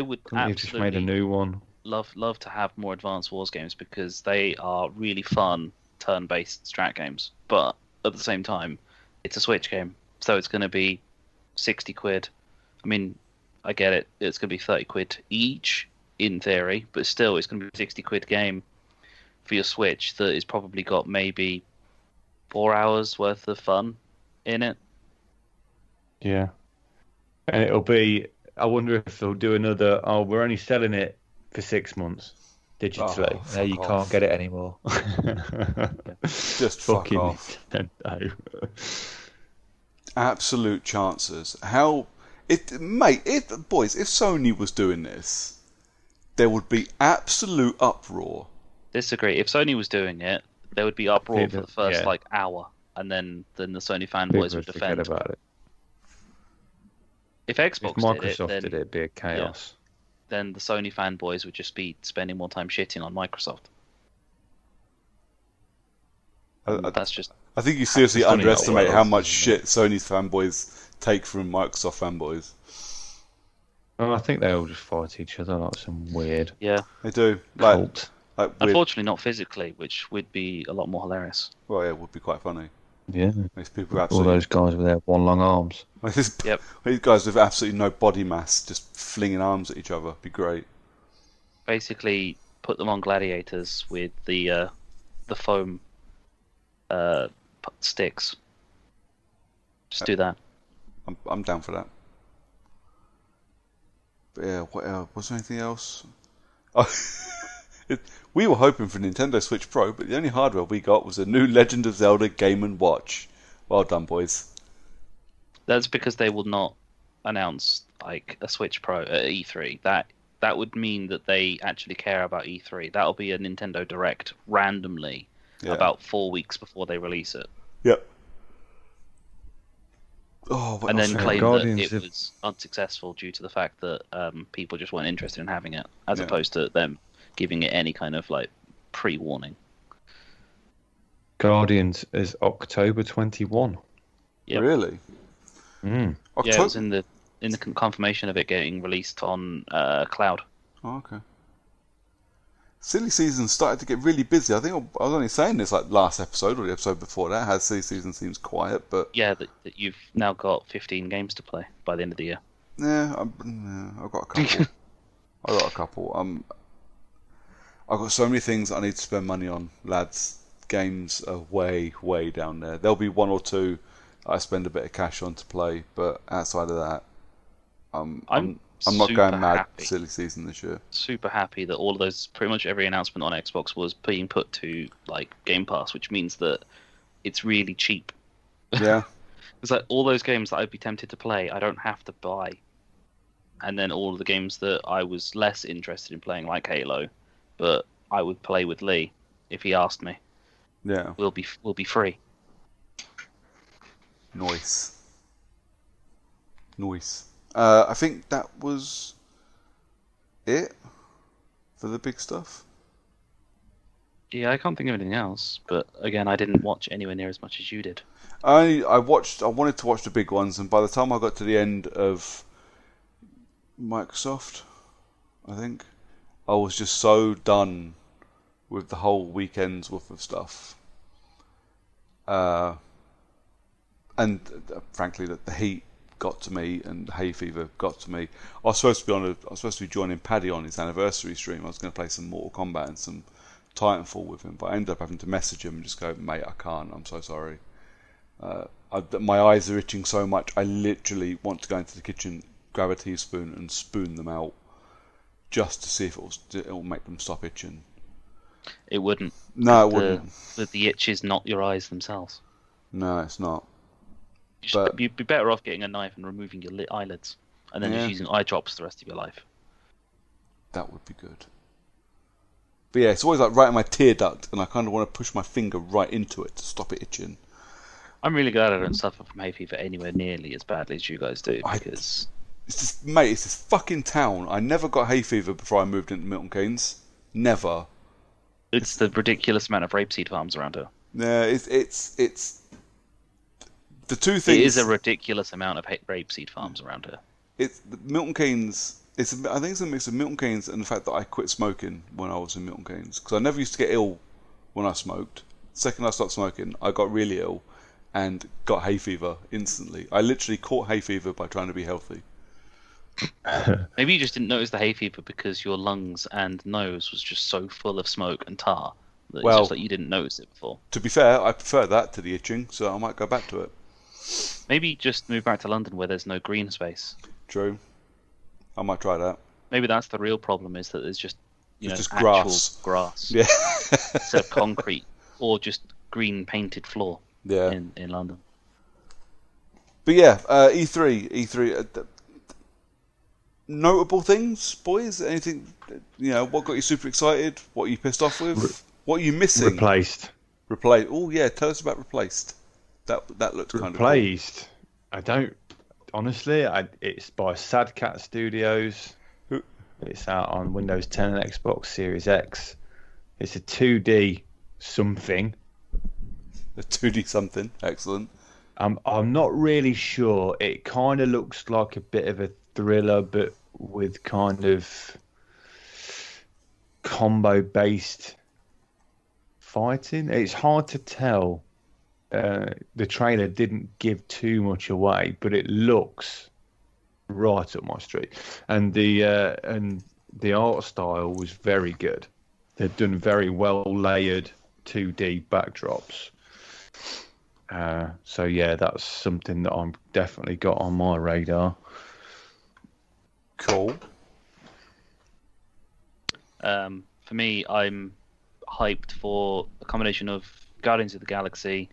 [SPEAKER 2] would
[SPEAKER 3] Couldn't you have just made a
[SPEAKER 2] absolutely
[SPEAKER 3] new one?
[SPEAKER 2] love to have more Advance Wars games, because they are really fun turn-based strat games. But at the same time, it's a Switch game, so it's going to be 60 quid. I mean, I get it. It's going to be 30 quid each in theory, but still, it's going to be a 60 quid game for your Switch that has probably got maybe 4 hours worth of fun in it.
[SPEAKER 3] Yeah, and it'll be. I wonder if they'll do another. Oh, we're only selling it for 6 months digitally.
[SPEAKER 1] Oh,
[SPEAKER 3] Now you
[SPEAKER 1] fuck
[SPEAKER 3] can't
[SPEAKER 1] off.
[SPEAKER 3] get it anymore.
[SPEAKER 1] Just fuck
[SPEAKER 3] Fucking
[SPEAKER 1] off.
[SPEAKER 3] Nintendo.
[SPEAKER 1] Absolute chances. Boys, if Sony was doing this, there would be absolute uproar.
[SPEAKER 2] Disagree. If Sony was doing it, there would be uproar for the first
[SPEAKER 3] Yeah.
[SPEAKER 2] hour, and then the Sony
[SPEAKER 3] People
[SPEAKER 2] fanboys would
[SPEAKER 3] would forget
[SPEAKER 2] defend.
[SPEAKER 3] about it.
[SPEAKER 2] If
[SPEAKER 3] If
[SPEAKER 2] Xbox
[SPEAKER 3] Microsoft
[SPEAKER 2] did
[SPEAKER 3] did it, it'd be a chaos.
[SPEAKER 2] then the Sony fanboys would just be spending more time shitting on Microsoft. That's just
[SPEAKER 1] I think you seriously
[SPEAKER 3] Sony not
[SPEAKER 1] underestimate
[SPEAKER 3] well,
[SPEAKER 1] how much
[SPEAKER 3] isn't it?
[SPEAKER 1] shit Sony's fanboys take from Microsoft fanboys.
[SPEAKER 3] Well, I think they all just fight each other like some weird
[SPEAKER 2] yeah.
[SPEAKER 1] They do. Like
[SPEAKER 3] cult.
[SPEAKER 1] weird.
[SPEAKER 2] Unfortunately, not physically, which would be a lot more hilarious.
[SPEAKER 1] Well, yeah, it would be quite funny.
[SPEAKER 3] Yeah,
[SPEAKER 1] These people are
[SPEAKER 3] all
[SPEAKER 1] absolutely.
[SPEAKER 3] those guys with their one long arms.
[SPEAKER 2] Yep.
[SPEAKER 1] These guys with absolutely no body mass just flinging arms at each other. Be great.
[SPEAKER 2] Basically, put them on gladiators with the foam sticks. Just do that.
[SPEAKER 1] I'm down for that. But yeah, what else? Was there anything else? Oh, we were hoping for Nintendo Switch Pro, but the only hardware we got was a new Legend of Zelda Game & Watch. Well done, boys.
[SPEAKER 2] That's because they will not announce like a Switch Pro at E3. That would mean that they actually care about E3. That'll be a Nintendo Direct randomly
[SPEAKER 1] Yeah.
[SPEAKER 2] about 4 weeks before they release it,
[SPEAKER 1] Yep. Oh, what
[SPEAKER 2] and
[SPEAKER 1] else?
[SPEAKER 2] then
[SPEAKER 3] Yeah,
[SPEAKER 2] claim
[SPEAKER 3] Guardians
[SPEAKER 2] that it
[SPEAKER 3] of-
[SPEAKER 2] was unsuccessful due to the fact that people just weren't interested in having it, as
[SPEAKER 1] Yeah.
[SPEAKER 2] opposed to them giving it any kind of like pre-warning.
[SPEAKER 3] Guardians is October 21.
[SPEAKER 2] Yep.
[SPEAKER 1] Really?
[SPEAKER 3] Mm.
[SPEAKER 2] Yeah, it was in the confirmation of it getting released on cloud.
[SPEAKER 1] Oh, okay. Silly season started to get really busy. I think I was only saying this like last episode or the episode before that. How silly season seems quiet, but
[SPEAKER 2] Yeah, that you've now got 15 games to play by the end of the year.
[SPEAKER 1] yeah, I've got a couple. I've got a couple. I've got so many things I need to spend money on, lads. Games are way, way down there. There'll be one or two I spend a bit of cash on to play, but outside of that, I'm not
[SPEAKER 2] super
[SPEAKER 1] going mad.
[SPEAKER 2] happy.
[SPEAKER 1] Silly season this year.
[SPEAKER 2] Super happy that all of those, pretty much every announcement on Xbox was being put to like Game Pass, which means that it's really cheap.
[SPEAKER 1] Yeah.
[SPEAKER 2] It's like all those games that I'd be tempted to play, I don't have to buy. And then all of the games that I was less interested in playing, like Halo, but I would play with Lee if he asked me,
[SPEAKER 1] Yeah.
[SPEAKER 2] will be free.
[SPEAKER 1] Nice. I think that was it for the big stuff.
[SPEAKER 2] Yeah, I can't think of anything else. But again, I didn't watch anywhere near as much as you did.
[SPEAKER 1] I wanted to watch the big ones, and by the time I got to the end of Microsoft, I think I was just so done with the whole weekend's worth of stuff. And frankly, that the heat got to me, and the hay fever got to me. I was supposed to be joining Paddy on his anniversary stream. I was going to play some Mortal Kombat and some Titanfall with him, but I ended up having to message him and just go, "Mate, I can't. I'm so sorry. My eyes are itching so much. I literally want to go into the kitchen, grab a teaspoon, and spoon them out, just to see if it'll make them stop itching."
[SPEAKER 2] It wouldn't.
[SPEAKER 1] No, it wouldn't.
[SPEAKER 2] The itch is not your eyes themselves.
[SPEAKER 1] No, it's not.
[SPEAKER 2] You'd be better off getting a knife and removing your eyelids, and then just using eye drops the rest of your life.
[SPEAKER 1] That would be good. But yeah, it's always like right in my tear duct, and I kind of want to push my finger right into it to stop it itching.
[SPEAKER 2] I'm really glad I don't suffer from hay fever anywhere nearly as badly as you guys do, because
[SPEAKER 1] it's just, mate, it's this fucking town. I never got hay fever before I moved into Milton Keynes. Never.
[SPEAKER 2] It's the ridiculous amount of rapeseed farms around here.
[SPEAKER 1] Yeah, it's the two things.
[SPEAKER 2] It is a ridiculous amount of rapeseed farms around here.
[SPEAKER 1] It's Milton Keynes. I think it's a mix of Milton Keynes and the fact that I quit smoking when I was in Milton Keynes, because I never used to get ill when I smoked. The second I stopped smoking, I got really ill and got hay fever instantly. I literally caught hay fever by trying to be healthy.
[SPEAKER 2] Maybe you just didn't notice the hay fever because your lungs and nose was just so full of smoke and tar that it's just like you didn't notice it before.
[SPEAKER 1] To be fair, I prefer that to the itching, so I might go back to it.
[SPEAKER 2] Maybe just move back to London where there's no green space.
[SPEAKER 1] True. I might try that.
[SPEAKER 2] Maybe that's the real problem, is that there's just
[SPEAKER 1] just
[SPEAKER 2] actual grass.
[SPEAKER 1] Yeah.
[SPEAKER 2] Instead of concrete or just green painted floor.
[SPEAKER 1] Yeah.
[SPEAKER 2] In London.
[SPEAKER 1] But yeah, E3. Notable things, boys. Anything? What got you super excited? What are you pissed off with? What are you missing?
[SPEAKER 3] Replaced.
[SPEAKER 1] Oh yeah, tell us about Replaced. That looks kind of cool.
[SPEAKER 3] Replaced. I don't. Honestly, it's by Sad Cat Studios. It's out on Windows 10 and Xbox Series X. It's a 2D something.
[SPEAKER 1] A 2D something. Excellent.
[SPEAKER 3] I'm not really sure. It kind of looks like a bit of a thriller, but with kind of combo-based fighting. It's hard to tell. The trailer didn't give too much away, but it looks right up my street. And the art style was very good. They've done very well layered 2D backdrops. So yeah, that's something that I'm definitely got on my radar.
[SPEAKER 1] Cool.
[SPEAKER 2] For me, I'm hyped for a combination of Guardians of the Galaxy.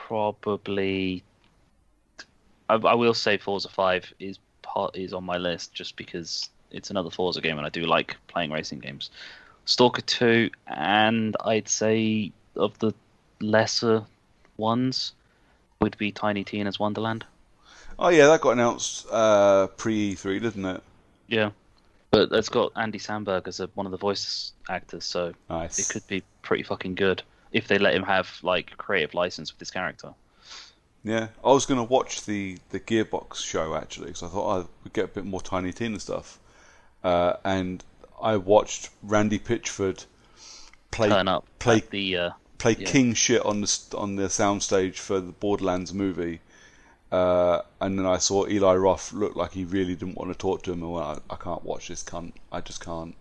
[SPEAKER 2] Probably, I will say Forza 5 is on my list just because it's another Forza game and I do like playing racing games. Stalker 2, and I'd say of the lesser ones would be Tiny Tina's Wonderland.
[SPEAKER 1] Oh yeah, that got announced pre-E3, didn't it?
[SPEAKER 2] Yeah, but it's got Andy Samberg as one of the voice actors, so
[SPEAKER 1] nice.
[SPEAKER 2] It could be pretty fucking good if they let him have like creative license with this character.
[SPEAKER 1] Yeah, I was going to watch the Gearbox show actually, because I thought I would get a bit more Tiny Tina stuff, and I watched Randy Pitchford play king shit on the soundstage for the Borderlands movie, and then I saw Eli Roth look like he really didn't want to talk to him, and went, I can't watch this cunt. I just can't.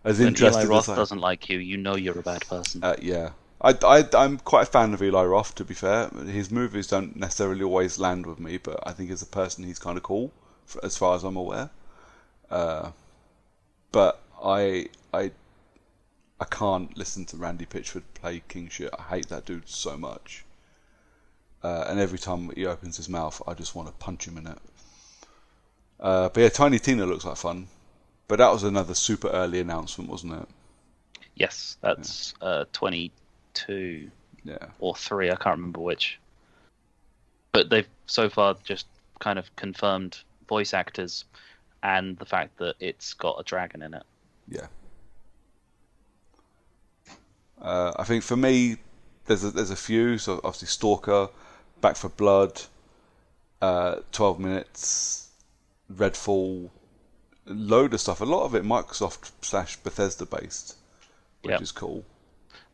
[SPEAKER 2] When Eli Roth doesn't like you, you know you're a bad person.
[SPEAKER 1] Yeah. I'm quite a fan of Eli Roth, to be fair. His movies don't necessarily always land with me, but I think as a person he's kind of cool, as far as I'm aware. But I I can't listen to Randy Pitchford play king shit. I hate that dude so much. And every time he opens his mouth, I just want to punch him in it. But yeah, Tiny Tina looks like fun. But that was another super early announcement, wasn't it?
[SPEAKER 2] Yes, that's 22
[SPEAKER 1] Yeah.
[SPEAKER 2] or 3, I can't remember which. But they've so far just kind of confirmed voice actors and the fact that it's got a dragon in it.
[SPEAKER 1] Yeah. I think for me, there's a few. So obviously Stalker, Back for Blood, 12 Minutes, Redfall, a load of stuff. A lot of it Microsoft/Bethesda based, which is cool.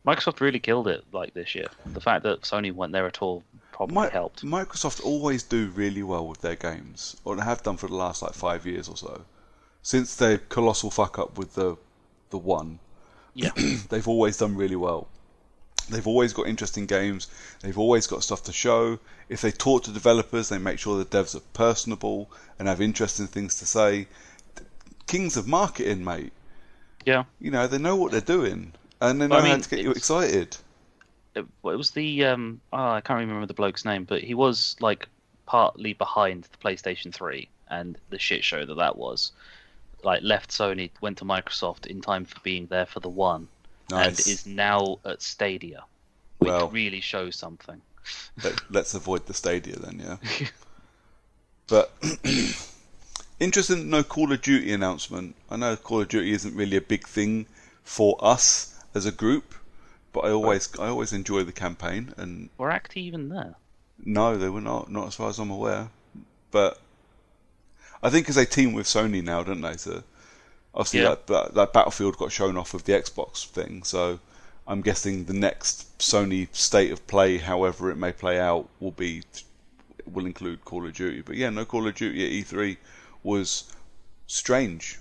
[SPEAKER 2] Microsoft really killed it like this year. The fact that Sony weren't there at all probably helped.
[SPEAKER 1] Microsoft always do really well with their games, or they have done for the last 5 years or so. Since their colossal fuck up with the one,
[SPEAKER 2] yeah,
[SPEAKER 1] they've always done really well. They've always got interesting games. They've always got stuff to show. If they talk to developers, they make sure the devs are personable and have interesting things to say. Kings of marketing, mate.
[SPEAKER 2] Yeah.
[SPEAKER 1] You know, they know what they're doing, and they know how to get you excited.
[SPEAKER 2] It was the I can't remember the bloke's name, but he was like partly behind the PlayStation 3 and the shit show that was. Like left Sony, went to Microsoft in time for being there for the one.
[SPEAKER 1] Nice.
[SPEAKER 2] And is now at Stadia, which really shows something.
[SPEAKER 1] Let's avoid the Stadia then, yeah. But interesting to know Call of Duty announcement. I know Call of Duty isn't really a big thing for us as a group, but I always enjoy the campaign. And
[SPEAKER 2] were Acti even there?
[SPEAKER 1] No, they were not as far as I'm aware. But I think because they team with Sony now, don't they? So obviously that Battlefield got shown off with the Xbox thing, so I'm guessing the next Sony State of Play, however it may play out, will include Call of Duty. But yeah, no Call of Duty at E3 was strange.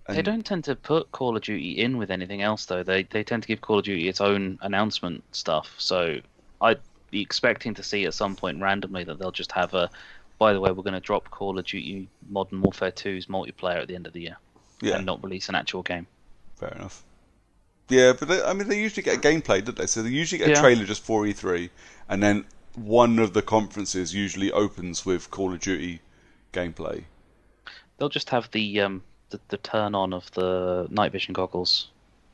[SPEAKER 2] They don't tend to put Call of Duty in with anything else, though. They tend to give Call of Duty its own announcement stuff. So I'd be expecting to see at some point randomly that they'll just have by the way, we're going to drop Call of Duty Modern Warfare 2's multiplayer at the end of the year. Yeah. And not release an actual game.
[SPEAKER 1] Fair enough. Yeah, but they usually get a gameplay, don't they? So they usually get a trailer just for E3, and then one of the conferences usually opens with Call of Duty gameplay.
[SPEAKER 2] They'll just have the turn on of the night vision goggles.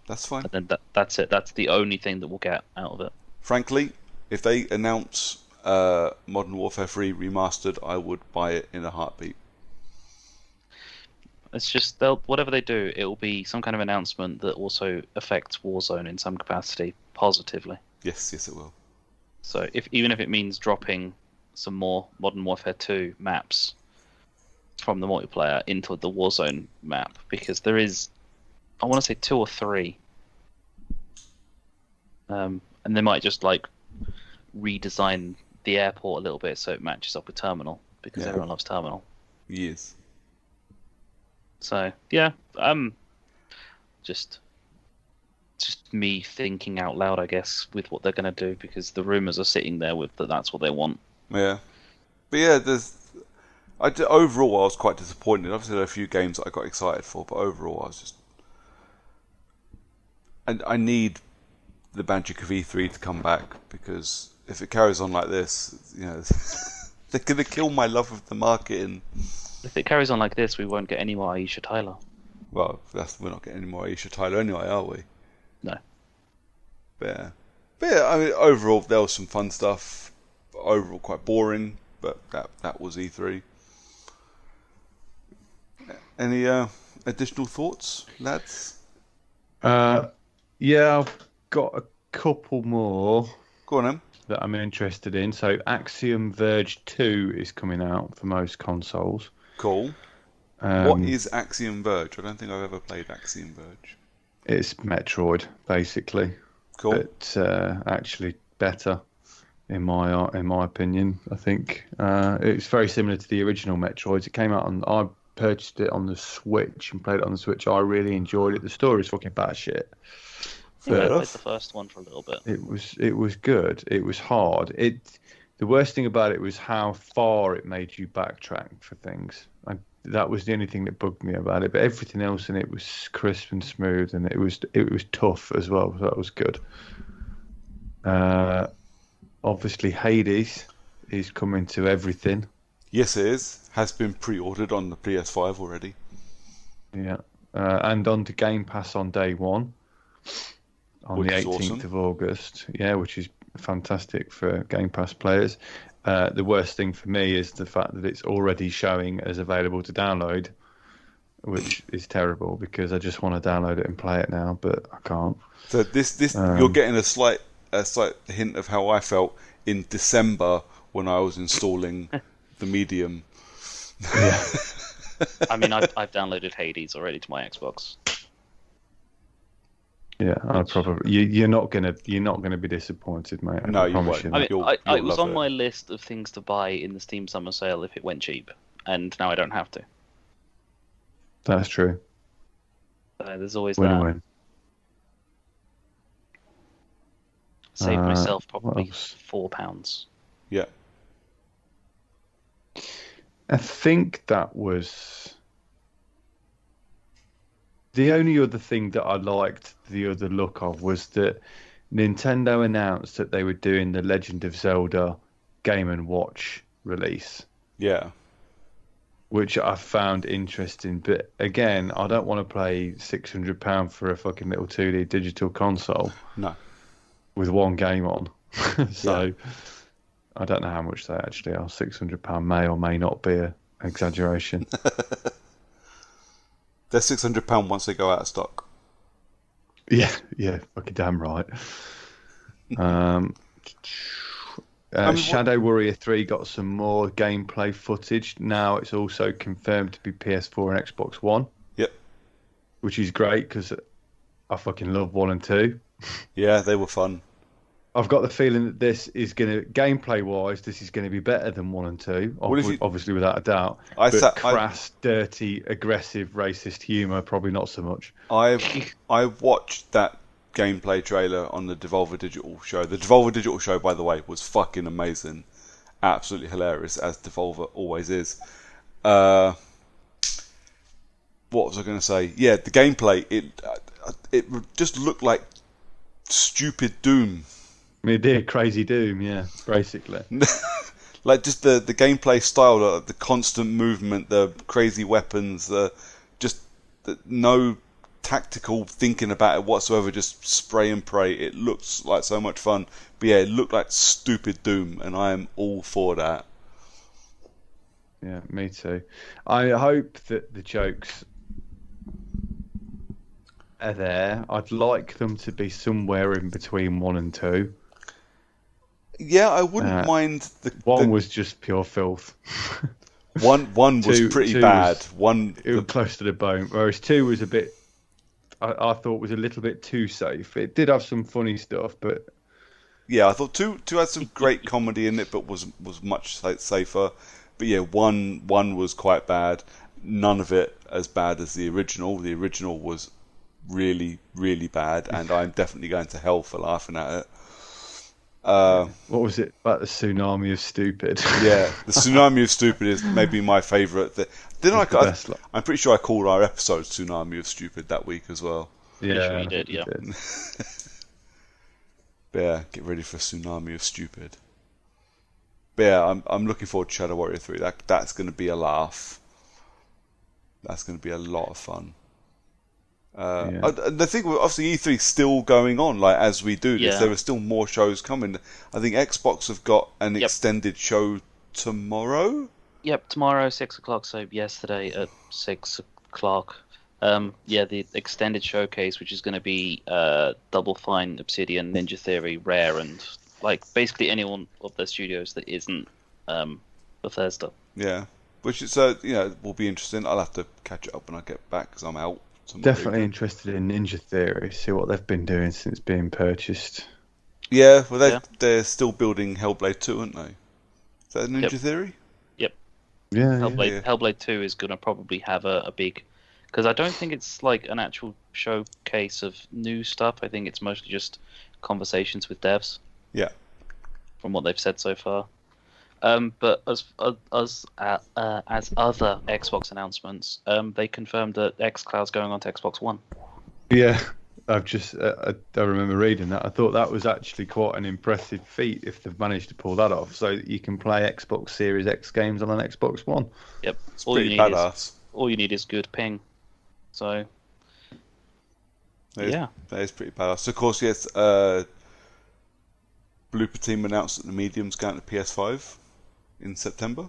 [SPEAKER 1] That's fine.
[SPEAKER 2] And then that's it. That's the only thing that we'll get out of it.
[SPEAKER 1] Frankly, if they announce Modern Warfare 3 remastered, I would buy it in a heartbeat.
[SPEAKER 2] It's just whatever they do, it will be some kind of announcement that also affects Warzone in some capacity positively.
[SPEAKER 1] Yes, it will.
[SPEAKER 2] So even if it means dropping some more Modern Warfare 2 maps from the multiplayer into the Warzone map, because there is, I want to say 2 or 3, and they might just like redesign the airport a little bit so it matches up with Terminal, because everyone loves Terminal.
[SPEAKER 1] Yes.
[SPEAKER 2] So yeah, just me thinking out loud, I guess, with what they're going to do, because the rumors are sitting there with that's what they want.
[SPEAKER 1] Yeah, but yeah, overall I was quite disappointed. Obviously, there are a few games that I got excited for, but overall I was just, I need the magic of E3 to come back, because if it carries on like this, you know, they're going to kill my love of the marketing.
[SPEAKER 2] If it carries on like this, we won't get any more Aisha Tyler.
[SPEAKER 1] Well, we're not getting any more Aisha Tyler anyway, are we?
[SPEAKER 2] No.
[SPEAKER 1] But yeah, I mean, overall there was some fun stuff. Overall, quite boring, but that was E3. Any additional thoughts, lads?
[SPEAKER 3] Yeah, I've got a couple more.
[SPEAKER 1] Go on, then.
[SPEAKER 3] That I'm interested in. So Axiom Verge 2 is coming out for most consoles.
[SPEAKER 1] Cool. What is Axiom Verge? I don't think I've ever played Axiom Verge.
[SPEAKER 3] It's Metroid, basically.
[SPEAKER 1] Cool.
[SPEAKER 3] But actually better, in my opinion. I think it's very similar to the original Metroids. It came out I purchased it on the Switch and played it on the Switch. I really enjoyed it. The story's fucking batshit.
[SPEAKER 2] I played the first one for a little bit.
[SPEAKER 3] It was good. It was hard. The worst thing about it was how far it made you backtrack for things. that was the only thing that bugged me about it. But everything else in it was crisp and smooth, and it was tough as well. So that was good. Obviously, Hades is coming to everything.
[SPEAKER 1] Yes, it is. Has been pre-ordered on the PS5 already.
[SPEAKER 3] Yeah, and on to Game Pass on day one, on the 18th of August. Yeah, which is fantastic for Game Pass players. The worst thing for me is the fact that it's already showing as available to download, which is terrible because I just want to download it and play it now, but I can't.
[SPEAKER 1] So this you're getting a slight hint of how I felt in December when I was installing the Medium.
[SPEAKER 3] Yeah.
[SPEAKER 2] I mean, I've downloaded Hades already to my Xbox.
[SPEAKER 3] Yeah, I probably you're not gonna be disappointed, mate.
[SPEAKER 1] No,
[SPEAKER 3] I
[SPEAKER 1] you
[SPEAKER 3] promise
[SPEAKER 1] won't.
[SPEAKER 3] you.
[SPEAKER 2] I mean, it was on my list of things to buy in the Steam Summer Sale if it went cheap, and now I don't have to.
[SPEAKER 3] That's true.
[SPEAKER 2] So there's always
[SPEAKER 3] Win-win.
[SPEAKER 2] that. Saved myself probably
[SPEAKER 3] what
[SPEAKER 2] £4.
[SPEAKER 1] Yeah.
[SPEAKER 3] I think that was the only other thing that I liked the other look of was that Nintendo announced that they were doing the Legend of Zelda Game & Watch release.
[SPEAKER 1] Yeah.
[SPEAKER 3] Which I found interesting, but again, I don't want to pay £600 for a fucking little 2D digital console.
[SPEAKER 1] No.
[SPEAKER 3] With one game on. So
[SPEAKER 1] Yeah.
[SPEAKER 3] I don't know how much they actually are. £600 may or may not be an exaggeration.
[SPEAKER 1] They're £600 once they go out of stock.
[SPEAKER 3] Yeah, fucking damn right. Shadow Warrior 3 got some more gameplay footage. Now it's also confirmed to be PS4 and Xbox One.
[SPEAKER 1] Yep.
[SPEAKER 3] Which is great because I fucking love 1 and 2.
[SPEAKER 1] Yeah, they were fun.
[SPEAKER 3] I've got the feeling that this is going to, gameplay-wise, this is going to be better than 1 and 2, obviously without a doubt. Crass, dirty, aggressive, racist humour, probably not so much.
[SPEAKER 1] I watched that gameplay trailer on the Devolver Digital show. The Devolver Digital show, by the way, was fucking amazing. Absolutely hilarious, as Devolver always is. What was I going to say? Yeah, the gameplay, it just looked like stupid Doom.
[SPEAKER 3] It did, crazy Doom, yeah, basically.
[SPEAKER 1] Like just the gameplay style, the constant movement, the crazy weapons, no tactical thinking about it whatsoever, just spray and pray. It looks like so much fun. But yeah, it looked like stupid Doom, and I am all for that.
[SPEAKER 3] Yeah, me too. I hope that the jokes are there. I'd like them to be somewhere in between 1 and 2.
[SPEAKER 1] Yeah, I wouldn't mind the
[SPEAKER 3] one was just pure filth.
[SPEAKER 1] One was pretty bad.
[SPEAKER 3] It was close to the bone, whereas 2 was a bit. I thought was a little bit too safe. It did have some funny stuff, but
[SPEAKER 1] yeah, I thought two had some great comedy in it, but was much safer. But yeah, one was quite bad. None of it as bad as the original. The original was really, really bad, and I'm definitely going to hell for laughing at it.
[SPEAKER 3] What was it about the tsunami of stupid?
[SPEAKER 1] Yeah, the tsunami of stupid is maybe my favourite. I'm pretty sure I called our episode "Tsunami of Stupid" that week as well.
[SPEAKER 3] Yeah,
[SPEAKER 2] sure you did. Yeah.
[SPEAKER 1] Yeah, get ready for tsunami of stupid. But yeah, I'm looking forward to Shadow Warrior 3. That's going to be a laugh. That's going to be a lot of fun. The thing, obviously, E3 is still going on. Like as we do this, there are still more shows coming. I think Xbox have got an extended show tomorrow.
[SPEAKER 2] Yep, tomorrow 6:00. So yesterday at 6:00. The extended showcase, which is going to be Double Fine, Obsidian, Ninja Theory, Rare, and like basically any one of their studios that isn't Bethesda.
[SPEAKER 1] Yeah, which is will be interesting. I'll have to catch it up when I get back because I'm out.
[SPEAKER 3] Definitely interested in Ninja Theory. See what they've been doing since being purchased.
[SPEAKER 1] Yeah, well they're still building Hellblade 2, aren't they? Is that Ninja Theory?
[SPEAKER 2] Yep.
[SPEAKER 3] Yeah.
[SPEAKER 2] Hellblade 2 is going to probably have a big, because I don't think it's like an actual showcase of new stuff. I think it's mostly just conversations with devs.
[SPEAKER 1] Yeah.
[SPEAKER 2] From what they've said so far. But as other Xbox announcements, they confirmed that xCloud's going on to Xbox One.
[SPEAKER 3] Yeah, I remember reading that. I thought that was actually quite an impressive feat if they've managed to pull that off, so that you can play Xbox Series X games on an Xbox One.
[SPEAKER 2] Yep,
[SPEAKER 1] It's pretty badass.
[SPEAKER 2] All you need is good ping. So, yeah,
[SPEAKER 1] that is pretty badass. Of course, yes. Blooper Team announced that the Medium's going to PS5 in September.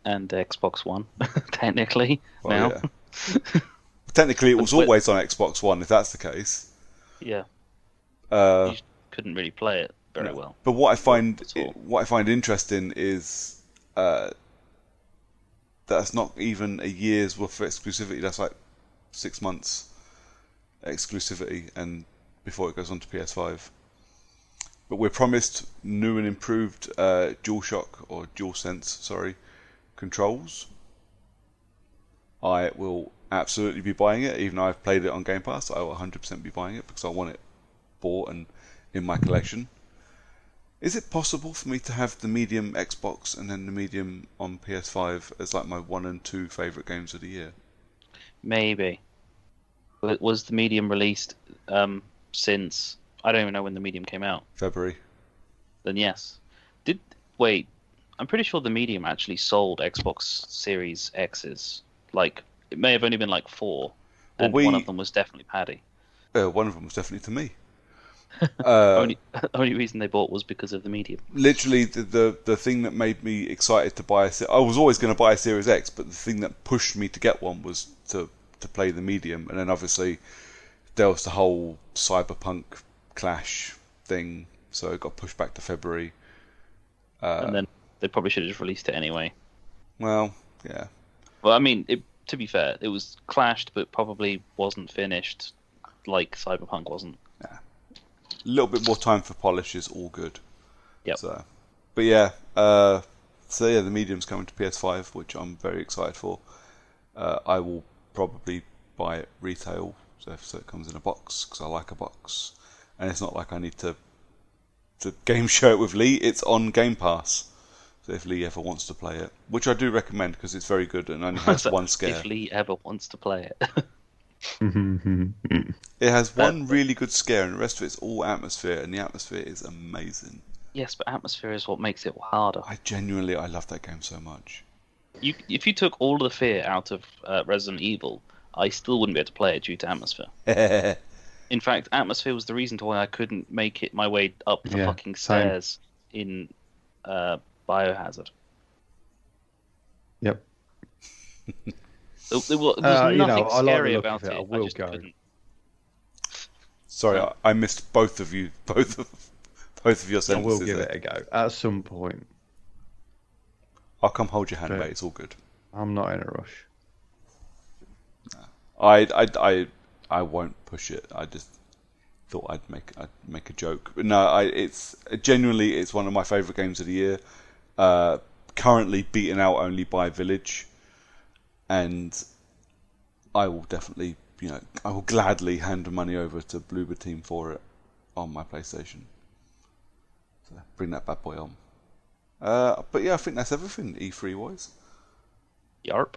[SPEAKER 2] and Xbox One, technically
[SPEAKER 1] Well,
[SPEAKER 2] now.
[SPEAKER 1] yeah. Technically, it was always on Xbox One. If that's the case,
[SPEAKER 2] Yeah,
[SPEAKER 1] uh,
[SPEAKER 2] you couldn't really play it very
[SPEAKER 1] no.
[SPEAKER 2] well.
[SPEAKER 1] But what
[SPEAKER 2] at all.
[SPEAKER 1] I find interesting is that's not even a year's worth of exclusivity. That's like 6 months exclusivity, and before it goes on to PS5. But we're promised new and improved DualShock or DualSense, sorry, controls. I will absolutely be buying it, even though I've played it on Game Pass. I will 100% be buying it because I want it bought and in my collection. Is it possible for me to have the Medium Xbox and then the Medium on PS5 as like my 1 and 2 favourite games of the year?
[SPEAKER 2] Maybe. Was the Medium released since... I don't even know when the Medium came out.
[SPEAKER 1] February.
[SPEAKER 2] Then yes. Wait, I'm pretty sure the Medium actually sold Xbox Series X's. Like, it may have only been like 4, and one of them was definitely Paddy.
[SPEAKER 1] One of them was definitely to me.
[SPEAKER 2] Only reason they bought was because of the Medium.
[SPEAKER 1] Literally, the thing that made me excited to buy I was always going to buy a Series X, but the thing that pushed me to get one was to play the Medium, and then obviously there was the whole Cyberpunk Clash thing, so it got pushed back to February.
[SPEAKER 2] And then they probably should have just released it anyway.
[SPEAKER 1] Well, yeah.
[SPEAKER 2] Well, I mean, to be fair, it was clashed, but probably wasn't finished like Cyberpunk wasn't.
[SPEAKER 1] Yeah. A little bit more time for polish is all good.
[SPEAKER 2] Yep.
[SPEAKER 1] But yeah, the Medium's coming to PS5, which I'm very excited for. I will probably buy it retail, so it comes in a box, because I like a box. And it's not like I need to game share it with Lee. It's on Game Pass. So if Lee ever wants to play it, which I do recommend because it's very good and only has one scare.
[SPEAKER 2] If Lee ever wants to play it.
[SPEAKER 1] It has one really good scare and the rest of it's all atmosphere, and the atmosphere is amazing.
[SPEAKER 2] Yes, but atmosphere is what makes it harder.
[SPEAKER 1] I love that game so much.
[SPEAKER 2] If you took all of the fear out of Resident Evil, I still wouldn't be able to play it due to atmosphere. In fact, atmosphere was the reason why I couldn't make it my way up the fucking stairs in Biohazard.
[SPEAKER 1] Yep.
[SPEAKER 2] There was nothing scary about it.
[SPEAKER 3] I will go.
[SPEAKER 2] Couldn't.
[SPEAKER 1] Sorry, I missed both of you. Both of your sentences.
[SPEAKER 3] I will give it a go at some point.
[SPEAKER 1] I'll come hold your hand, mate. It's all good.
[SPEAKER 3] I'm not in a rush.
[SPEAKER 1] I won't push it. I just thought I'd make a joke. But no, it's genuinely it's one of my favourite games of the year. Currently beaten out only by Village, and I will definitely, I will gladly hand the money over to Bloober Team for it on my PlayStation. So bring that bad boy on. But yeah, I think that's everything E3 wise.
[SPEAKER 2] Yarp.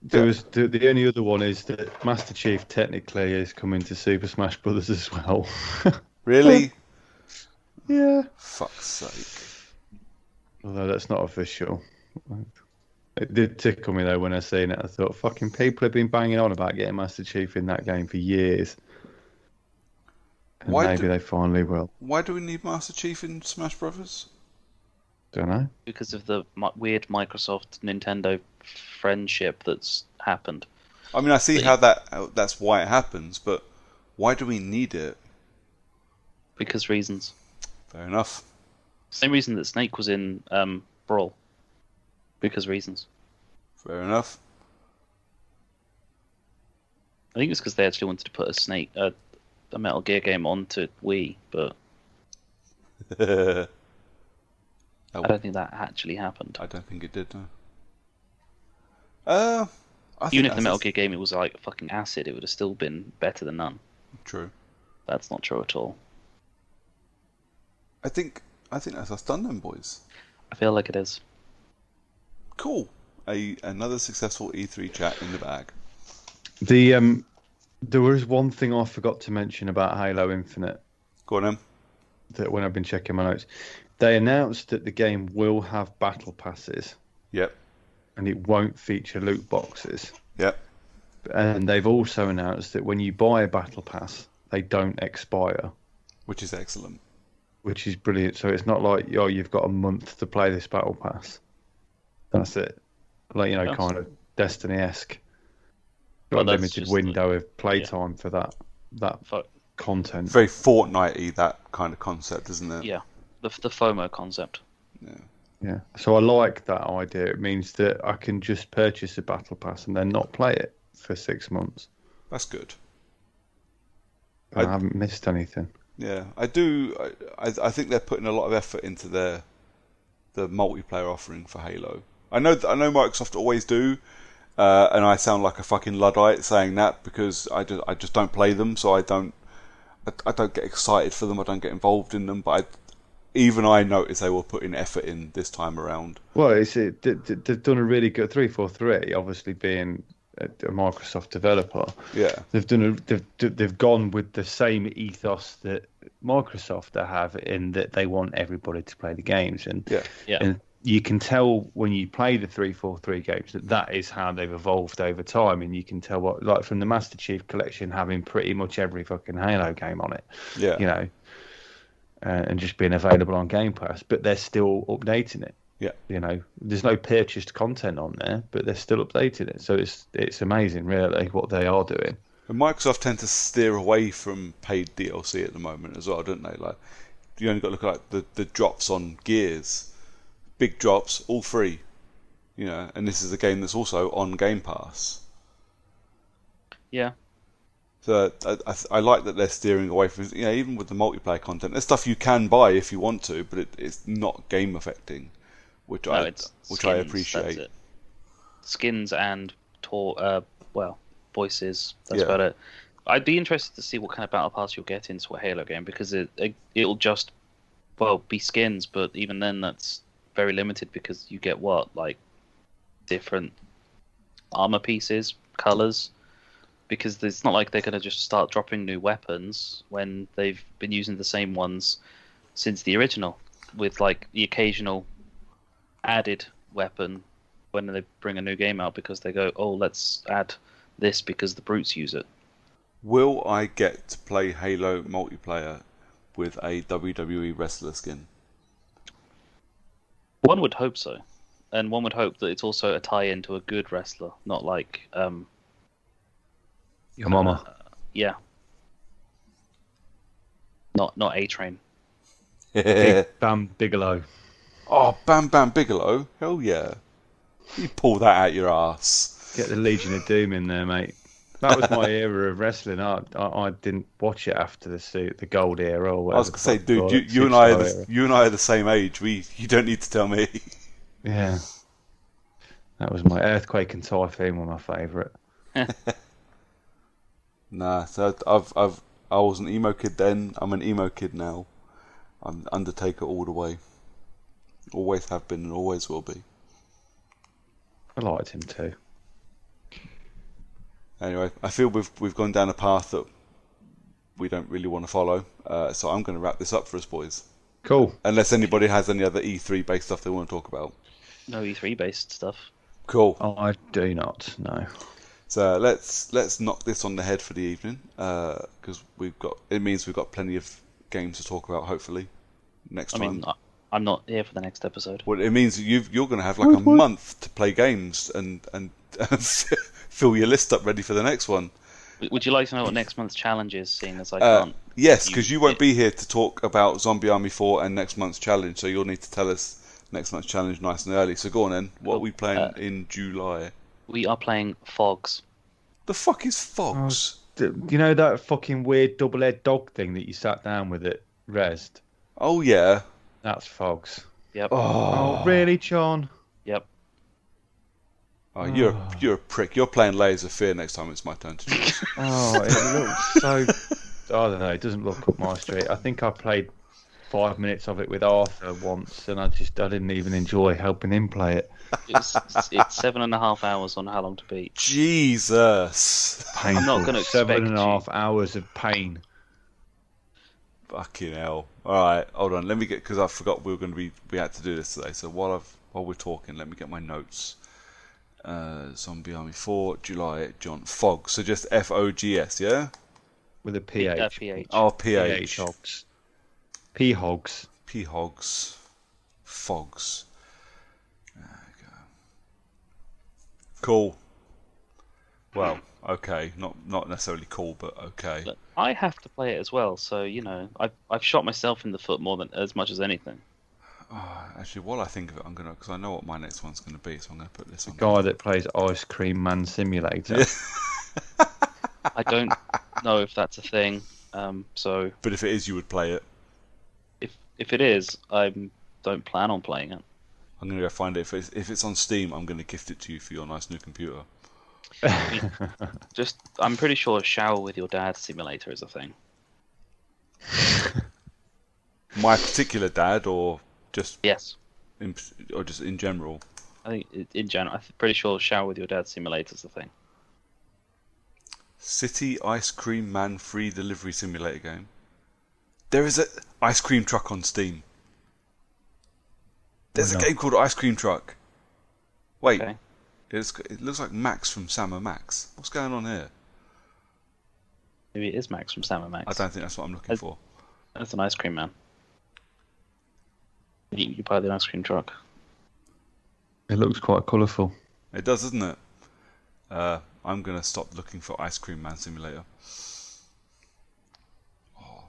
[SPEAKER 3] There was the only other one is that Master Chief technically is coming to Super Smash Brothers as well.
[SPEAKER 1] Really?
[SPEAKER 3] Yeah.
[SPEAKER 1] Fuck's sake.
[SPEAKER 3] Although that's not official. It did tickle me though when I seen it. I thought, fucking people have been banging on about getting Master Chief in that game for years. And maybe they finally will.
[SPEAKER 1] Why do we need Master Chief in Smash Brothers?
[SPEAKER 3] Don't know.
[SPEAKER 2] Because of the weird Microsoft Nintendo friendship that's happened.
[SPEAKER 1] I mean, I see how that's why it happens, but why do we need it?
[SPEAKER 2] Because reasons.
[SPEAKER 1] Fair enough.
[SPEAKER 2] Same reason that Snake was in Brawl. Because reasons.
[SPEAKER 1] Fair enough.
[SPEAKER 2] I think it's because they actually wanted to put a Metal Gear game onto Wii, but I don't think that actually happened.
[SPEAKER 1] I don't think it did,
[SPEAKER 2] no. Even if the Metal Gear game was like fucking acid, it would have still been better than none.
[SPEAKER 1] True.
[SPEAKER 2] That's not true at all.
[SPEAKER 1] I think I think that's us done then, boys.
[SPEAKER 2] I feel like it is.
[SPEAKER 1] Cool. Another successful E3 chat in the bag.
[SPEAKER 3] There was one thing I forgot to mention about Halo Infinite
[SPEAKER 1] Go on, then.
[SPEAKER 3] that when I've been checking my notes, they announced that the game will have battle passes
[SPEAKER 1] Yep.
[SPEAKER 3] and it won't feature loot boxes.
[SPEAKER 1] Yep.
[SPEAKER 3] And they've also announced that when you buy a battle pass, they don't expire,
[SPEAKER 1] Which is excellent.
[SPEAKER 3] which is brilliant. So it's not like, oh, you've got a month to play this battle pass. That's it. Like,
[SPEAKER 2] Yes.
[SPEAKER 3] kind of Destiny-esque.
[SPEAKER 2] Well,
[SPEAKER 3] Got a
[SPEAKER 2] that's
[SPEAKER 3] limited
[SPEAKER 2] just
[SPEAKER 3] window of playtime for that
[SPEAKER 2] Fo-
[SPEAKER 3] content.
[SPEAKER 1] Very Fortnite-y, that kind of concept, isn't it?
[SPEAKER 2] yeah, the FOMO concept.
[SPEAKER 3] Yeah. So I like that idea. It means that I can just purchase a battle pass and then not play it for 6 months.
[SPEAKER 1] That's good.
[SPEAKER 3] I haven't missed anything.
[SPEAKER 1] Yeah, I do. I think they're putting a lot of effort into the multiplayer offering for Halo. I know Microsoft always do, and I sound like a fucking Luddite saying that because I just don't play them, so I don't get excited for them. I don't get involved in them. But even I noticed they were putting effort in this time around.
[SPEAKER 3] Well, they've done a really good 343. Obviously, being a Microsoft developer,
[SPEAKER 1] Yeah,
[SPEAKER 3] they've gone with the same ethos that Microsoft have in that they want everybody to play the games, and
[SPEAKER 2] Yeah.
[SPEAKER 3] and you can tell when you play the 343 games that is how they've evolved over time, and you can tell what, like, from the Master Chief Collection having pretty much every fucking Halo game on it,
[SPEAKER 1] yeah,
[SPEAKER 3] and just being available on Game Pass, but they're still updating it.
[SPEAKER 1] yeah.
[SPEAKER 3] There's no purchased content on there, but they're still updating it. So it's amazing, really, what they are doing.
[SPEAKER 1] And Microsoft tend to steer away from paid DLC at the moment as well, don't they? Like, you only got to look at like the drops on Gears, big drops, all free. And this is a game that's also on Game Pass.
[SPEAKER 2] Yeah.
[SPEAKER 1] So I like that they're steering away from, even with the multiplayer content, there's stuff you can buy if you want to, but it's not game affecting, which I
[SPEAKER 2] skins,
[SPEAKER 1] appreciate.
[SPEAKER 2] That's it. Skins and voices. That's
[SPEAKER 1] Yeah.
[SPEAKER 2] about it. I'd be interested to see what kind of battle pass you'll get into a Halo game, because it'll just be skins, but even then that's very limited because you get different armor pieces, colors. Because it's not like they're going to just start dropping new weapons when they've been using the same ones since the original, with like the occasional added weapon when they bring a new game out, because they go, oh, let's add this because the brutes use it.
[SPEAKER 1] Will I get to play Halo multiplayer with a WWE wrestler skin?
[SPEAKER 2] One would hope so, and one would hope that it's also a tie-in to a good wrestler, not like
[SPEAKER 3] Your mama.
[SPEAKER 2] yeah, not A-Train.
[SPEAKER 3] Bam Bigelow.
[SPEAKER 1] Oh, Bam Bam Bigelow! Hell yeah! You pull that out your ass.
[SPEAKER 3] Get the Legion of Doom in there, mate. That was my era of wrestling. I didn't watch it after the gold era or whatever.
[SPEAKER 1] I was gonna say,
[SPEAKER 3] the
[SPEAKER 1] dude,
[SPEAKER 3] fuck,
[SPEAKER 1] you and I are
[SPEAKER 3] era.
[SPEAKER 1] you and I are the same age. You don't need to tell me.
[SPEAKER 3] Yeah. That was my Earthquake and Typhoon were my favourite.
[SPEAKER 1] Nah, so I was an emo kid then. I'm an emo kid now. I'm Undertaker all the way. Always have been and always will be.
[SPEAKER 3] I liked him too.
[SPEAKER 1] Anyway, I feel we've gone down a path that we don't really want to follow. So I'm going to wrap this up for us, boys.
[SPEAKER 3] Cool.
[SPEAKER 1] Unless anybody has any other E3 based stuff they want to talk about.
[SPEAKER 2] No E3 based stuff.
[SPEAKER 1] Cool.
[SPEAKER 3] I do not, no.
[SPEAKER 1] So let's knock this on the head for the evening, because it means we've got plenty of games to talk about. Hopefully, next time.
[SPEAKER 2] I mean, I'm not here for the next episode.
[SPEAKER 1] Well, it means you're going to have like a month to play games and fill your list up ready for the next one.
[SPEAKER 2] Would you like to know what next month's challenge is, seeing as I can't?
[SPEAKER 1] Yes, because you won't be here to talk about Zombie Army 4 and next month's challenge, so you'll need to tell us next month's challenge nice and early. So go on then. What are we playing in July?
[SPEAKER 2] We are playing Fogs.
[SPEAKER 1] The fuck is Fogs?
[SPEAKER 3] You know that fucking weird double-head dog thing that you sat down with at Rest?
[SPEAKER 1] Oh yeah.
[SPEAKER 3] That's Fogs.
[SPEAKER 2] Yep.
[SPEAKER 3] Oh, really, John?
[SPEAKER 2] Yep.
[SPEAKER 1] Oh, you're a prick. You're playing Layers of Fear next time it's my turn to choose.
[SPEAKER 3] Oh, it looks so... I don't know, it doesn't look up my street. I think I played 5 minutes of it with Arthur once, and I didn't even enjoy helping him play it.
[SPEAKER 2] It's 7.5 hours on How Long to Beat.
[SPEAKER 1] Jesus.
[SPEAKER 3] Painful.
[SPEAKER 2] I'm not going to expect
[SPEAKER 3] 7.5 hours of pain.
[SPEAKER 1] Fucking hell. Alright, hold on. Let me get, because I forgot we had to do this today. So while we're talking, let me get my notes. Zombie Army 4, July, John Fogs. So just Fogs, yeah?
[SPEAKER 3] With a PH.
[SPEAKER 2] PH.
[SPEAKER 1] Oh, PH.
[SPEAKER 3] Hogs. P-Hogs.
[SPEAKER 1] P-Hogs. Fogs. There we go. Cool. Well, okay. Not necessarily cool, but okay.
[SPEAKER 2] Look, I have to play it as well, so I've shot myself in the foot as much as anything.
[SPEAKER 1] Oh, actually, while I think of it, because I know what my next one's gonna be, so I'm gonna put this on.
[SPEAKER 3] Guy that plays Ice Cream Man Simulator.
[SPEAKER 2] I don't know if that's a thing. So
[SPEAKER 1] But if it is, you would play it.
[SPEAKER 2] if it is, I don't plan on playing it.
[SPEAKER 1] I'm gonna go find it. If it's on Steam, I'm gonna gift it to you for your nice new computer.
[SPEAKER 2] I'm pretty sure Shower with Your Dad Simulator is a thing.
[SPEAKER 1] My particular dad, or just
[SPEAKER 2] Yes.
[SPEAKER 1] just in general.
[SPEAKER 2] I think in general, I'm pretty sure Shower with Your Dad Simulator is a thing.
[SPEAKER 1] City Ice Cream Man free delivery simulator game. There is a ice cream truck on Steam. There's a game called Ice Cream Truck. Wait,
[SPEAKER 2] Okay.
[SPEAKER 1] it looks like Max from Sam and Max. What's going on here?
[SPEAKER 2] Maybe it is Max from Sam and Max.
[SPEAKER 1] I don't think that's what I'm looking for.
[SPEAKER 2] That's an ice cream man. You buy the ice cream truck.
[SPEAKER 3] It looks quite colourful.
[SPEAKER 1] It does, doesn't it? I'm gonna stop looking for Ice Cream Man Simulator. Oh.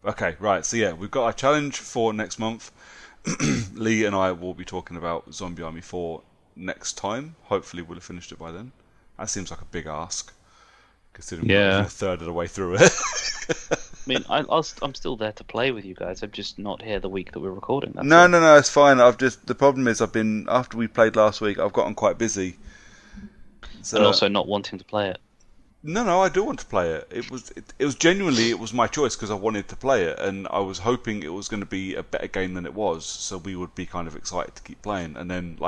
[SPEAKER 1] Okay, right. So yeah, we've got our challenge for next month. Lee and I will be talking about Zombie Army 4 next time. Hopefully, we'll have finished it by then. That seems like a big ask, considering we're a third of the way through it.
[SPEAKER 2] I mean, I'm still there to play with you guys. I'm just not here the week that we're recording. That's
[SPEAKER 1] No,
[SPEAKER 2] all.
[SPEAKER 1] no, it's fine. The problem is after we played last week, I've gotten quite busy. So,
[SPEAKER 2] And also not wanting to play it.
[SPEAKER 1] No, I do want to play it. It was genuinely my choice because I wanted to play it, and I was hoping it was going to be a better game than it was, so we would be kind of excited to keep playing. And then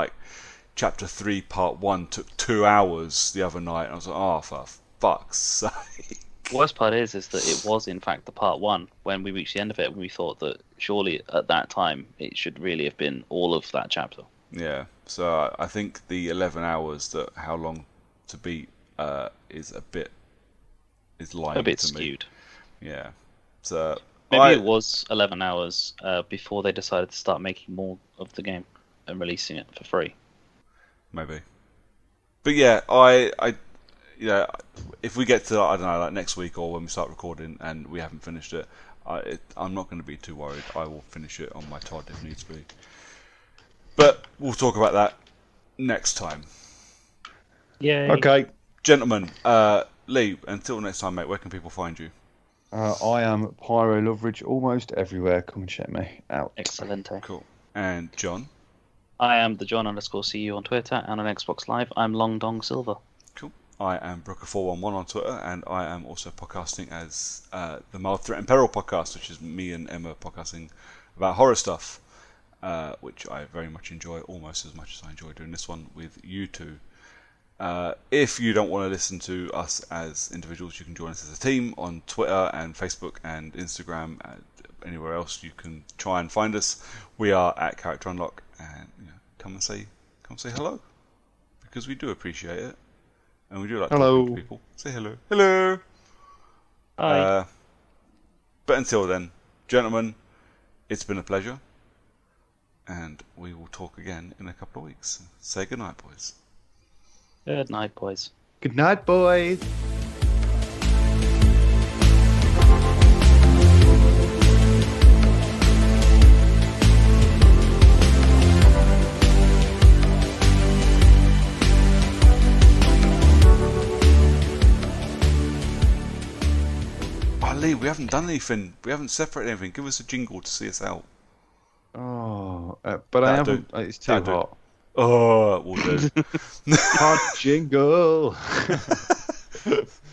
[SPEAKER 1] Chapter 3, Part 1 took 2 hours the other night, and I was like, oh, for fuck's sake.
[SPEAKER 2] Worst part is that it was in fact the part 1 when we reached the end of it. We thought that surely at that time it should really have been all of that chapter.
[SPEAKER 1] Yeah, so I think the 11 hours that How Long to Beat is lying
[SPEAKER 2] A bit
[SPEAKER 1] to
[SPEAKER 2] skewed.
[SPEAKER 1] me. Yeah, so
[SPEAKER 2] Maybe it was 11 hours before they decided to start making more of the game and releasing it for free.
[SPEAKER 1] Maybe, but yeah, I if we get to I don't know next week or when we start recording and we haven't finished it, I'm not going to be too worried. I will finish it on my Todd if needs be. But we'll talk about that next time.
[SPEAKER 2] Yeah.
[SPEAKER 3] Okay.
[SPEAKER 1] Gentlemen, Lee, until next time, mate, where can people find you?
[SPEAKER 3] I am Pyro Loveridge almost everywhere. Come and check me out.
[SPEAKER 2] Excellent.
[SPEAKER 1] Cool. And John?
[SPEAKER 2] I am the John_CU on Twitter and on Xbox Live. I'm Long Dong Silver.
[SPEAKER 1] Cool. I am Brooker411 on Twitter, and I am also podcasting as the Mild Threat and Peril podcast, which is me and Emma podcasting about horror stuff, which I very much enjoy, almost as much as I enjoy doing this one with you two. If you don't want to listen to us as individuals, you can join us as a team on Twitter and Facebook and Instagram and anywhere else you can try and find us. We are at Character Unlock, and come say hello, because we do appreciate it, and we do like talking to people. Say hello.
[SPEAKER 2] Hi.
[SPEAKER 1] But until then, gentlemen, it's been a pleasure, and we will talk again in a couple of weeks. Say goodnight, boys.
[SPEAKER 2] Good night, boys.
[SPEAKER 3] Good night, boys.
[SPEAKER 1] Lee, we haven't done anything. We haven't separated anything. Give us a jingle to see us out.
[SPEAKER 3] Oh, but I haven't. It's too hot.
[SPEAKER 1] Oh, we'll do.
[SPEAKER 3] Hot jingle.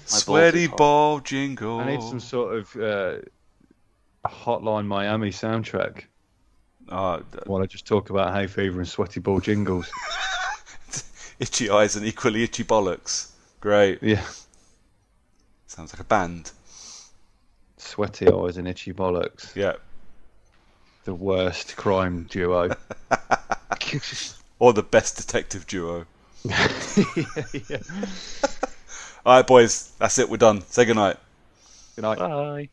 [SPEAKER 1] Sweaty ball jingle.
[SPEAKER 3] I need some sort of Hotline Miami soundtrack.
[SPEAKER 1] Oh,
[SPEAKER 3] While I just talk about hay fever and sweaty ball jingles.
[SPEAKER 1] itchy eyes and equally itchy bollocks. Great.
[SPEAKER 3] Yeah,
[SPEAKER 1] Sounds like a band.
[SPEAKER 3] sweaty eyes and itchy bollocks.
[SPEAKER 1] Yeah.
[SPEAKER 3] The worst crime duo.
[SPEAKER 1] Or the best detective duo.
[SPEAKER 3] Yeah.
[SPEAKER 1] All right, boys. That's it. We're done. Say goodnight.
[SPEAKER 3] Good night.
[SPEAKER 2] Bye.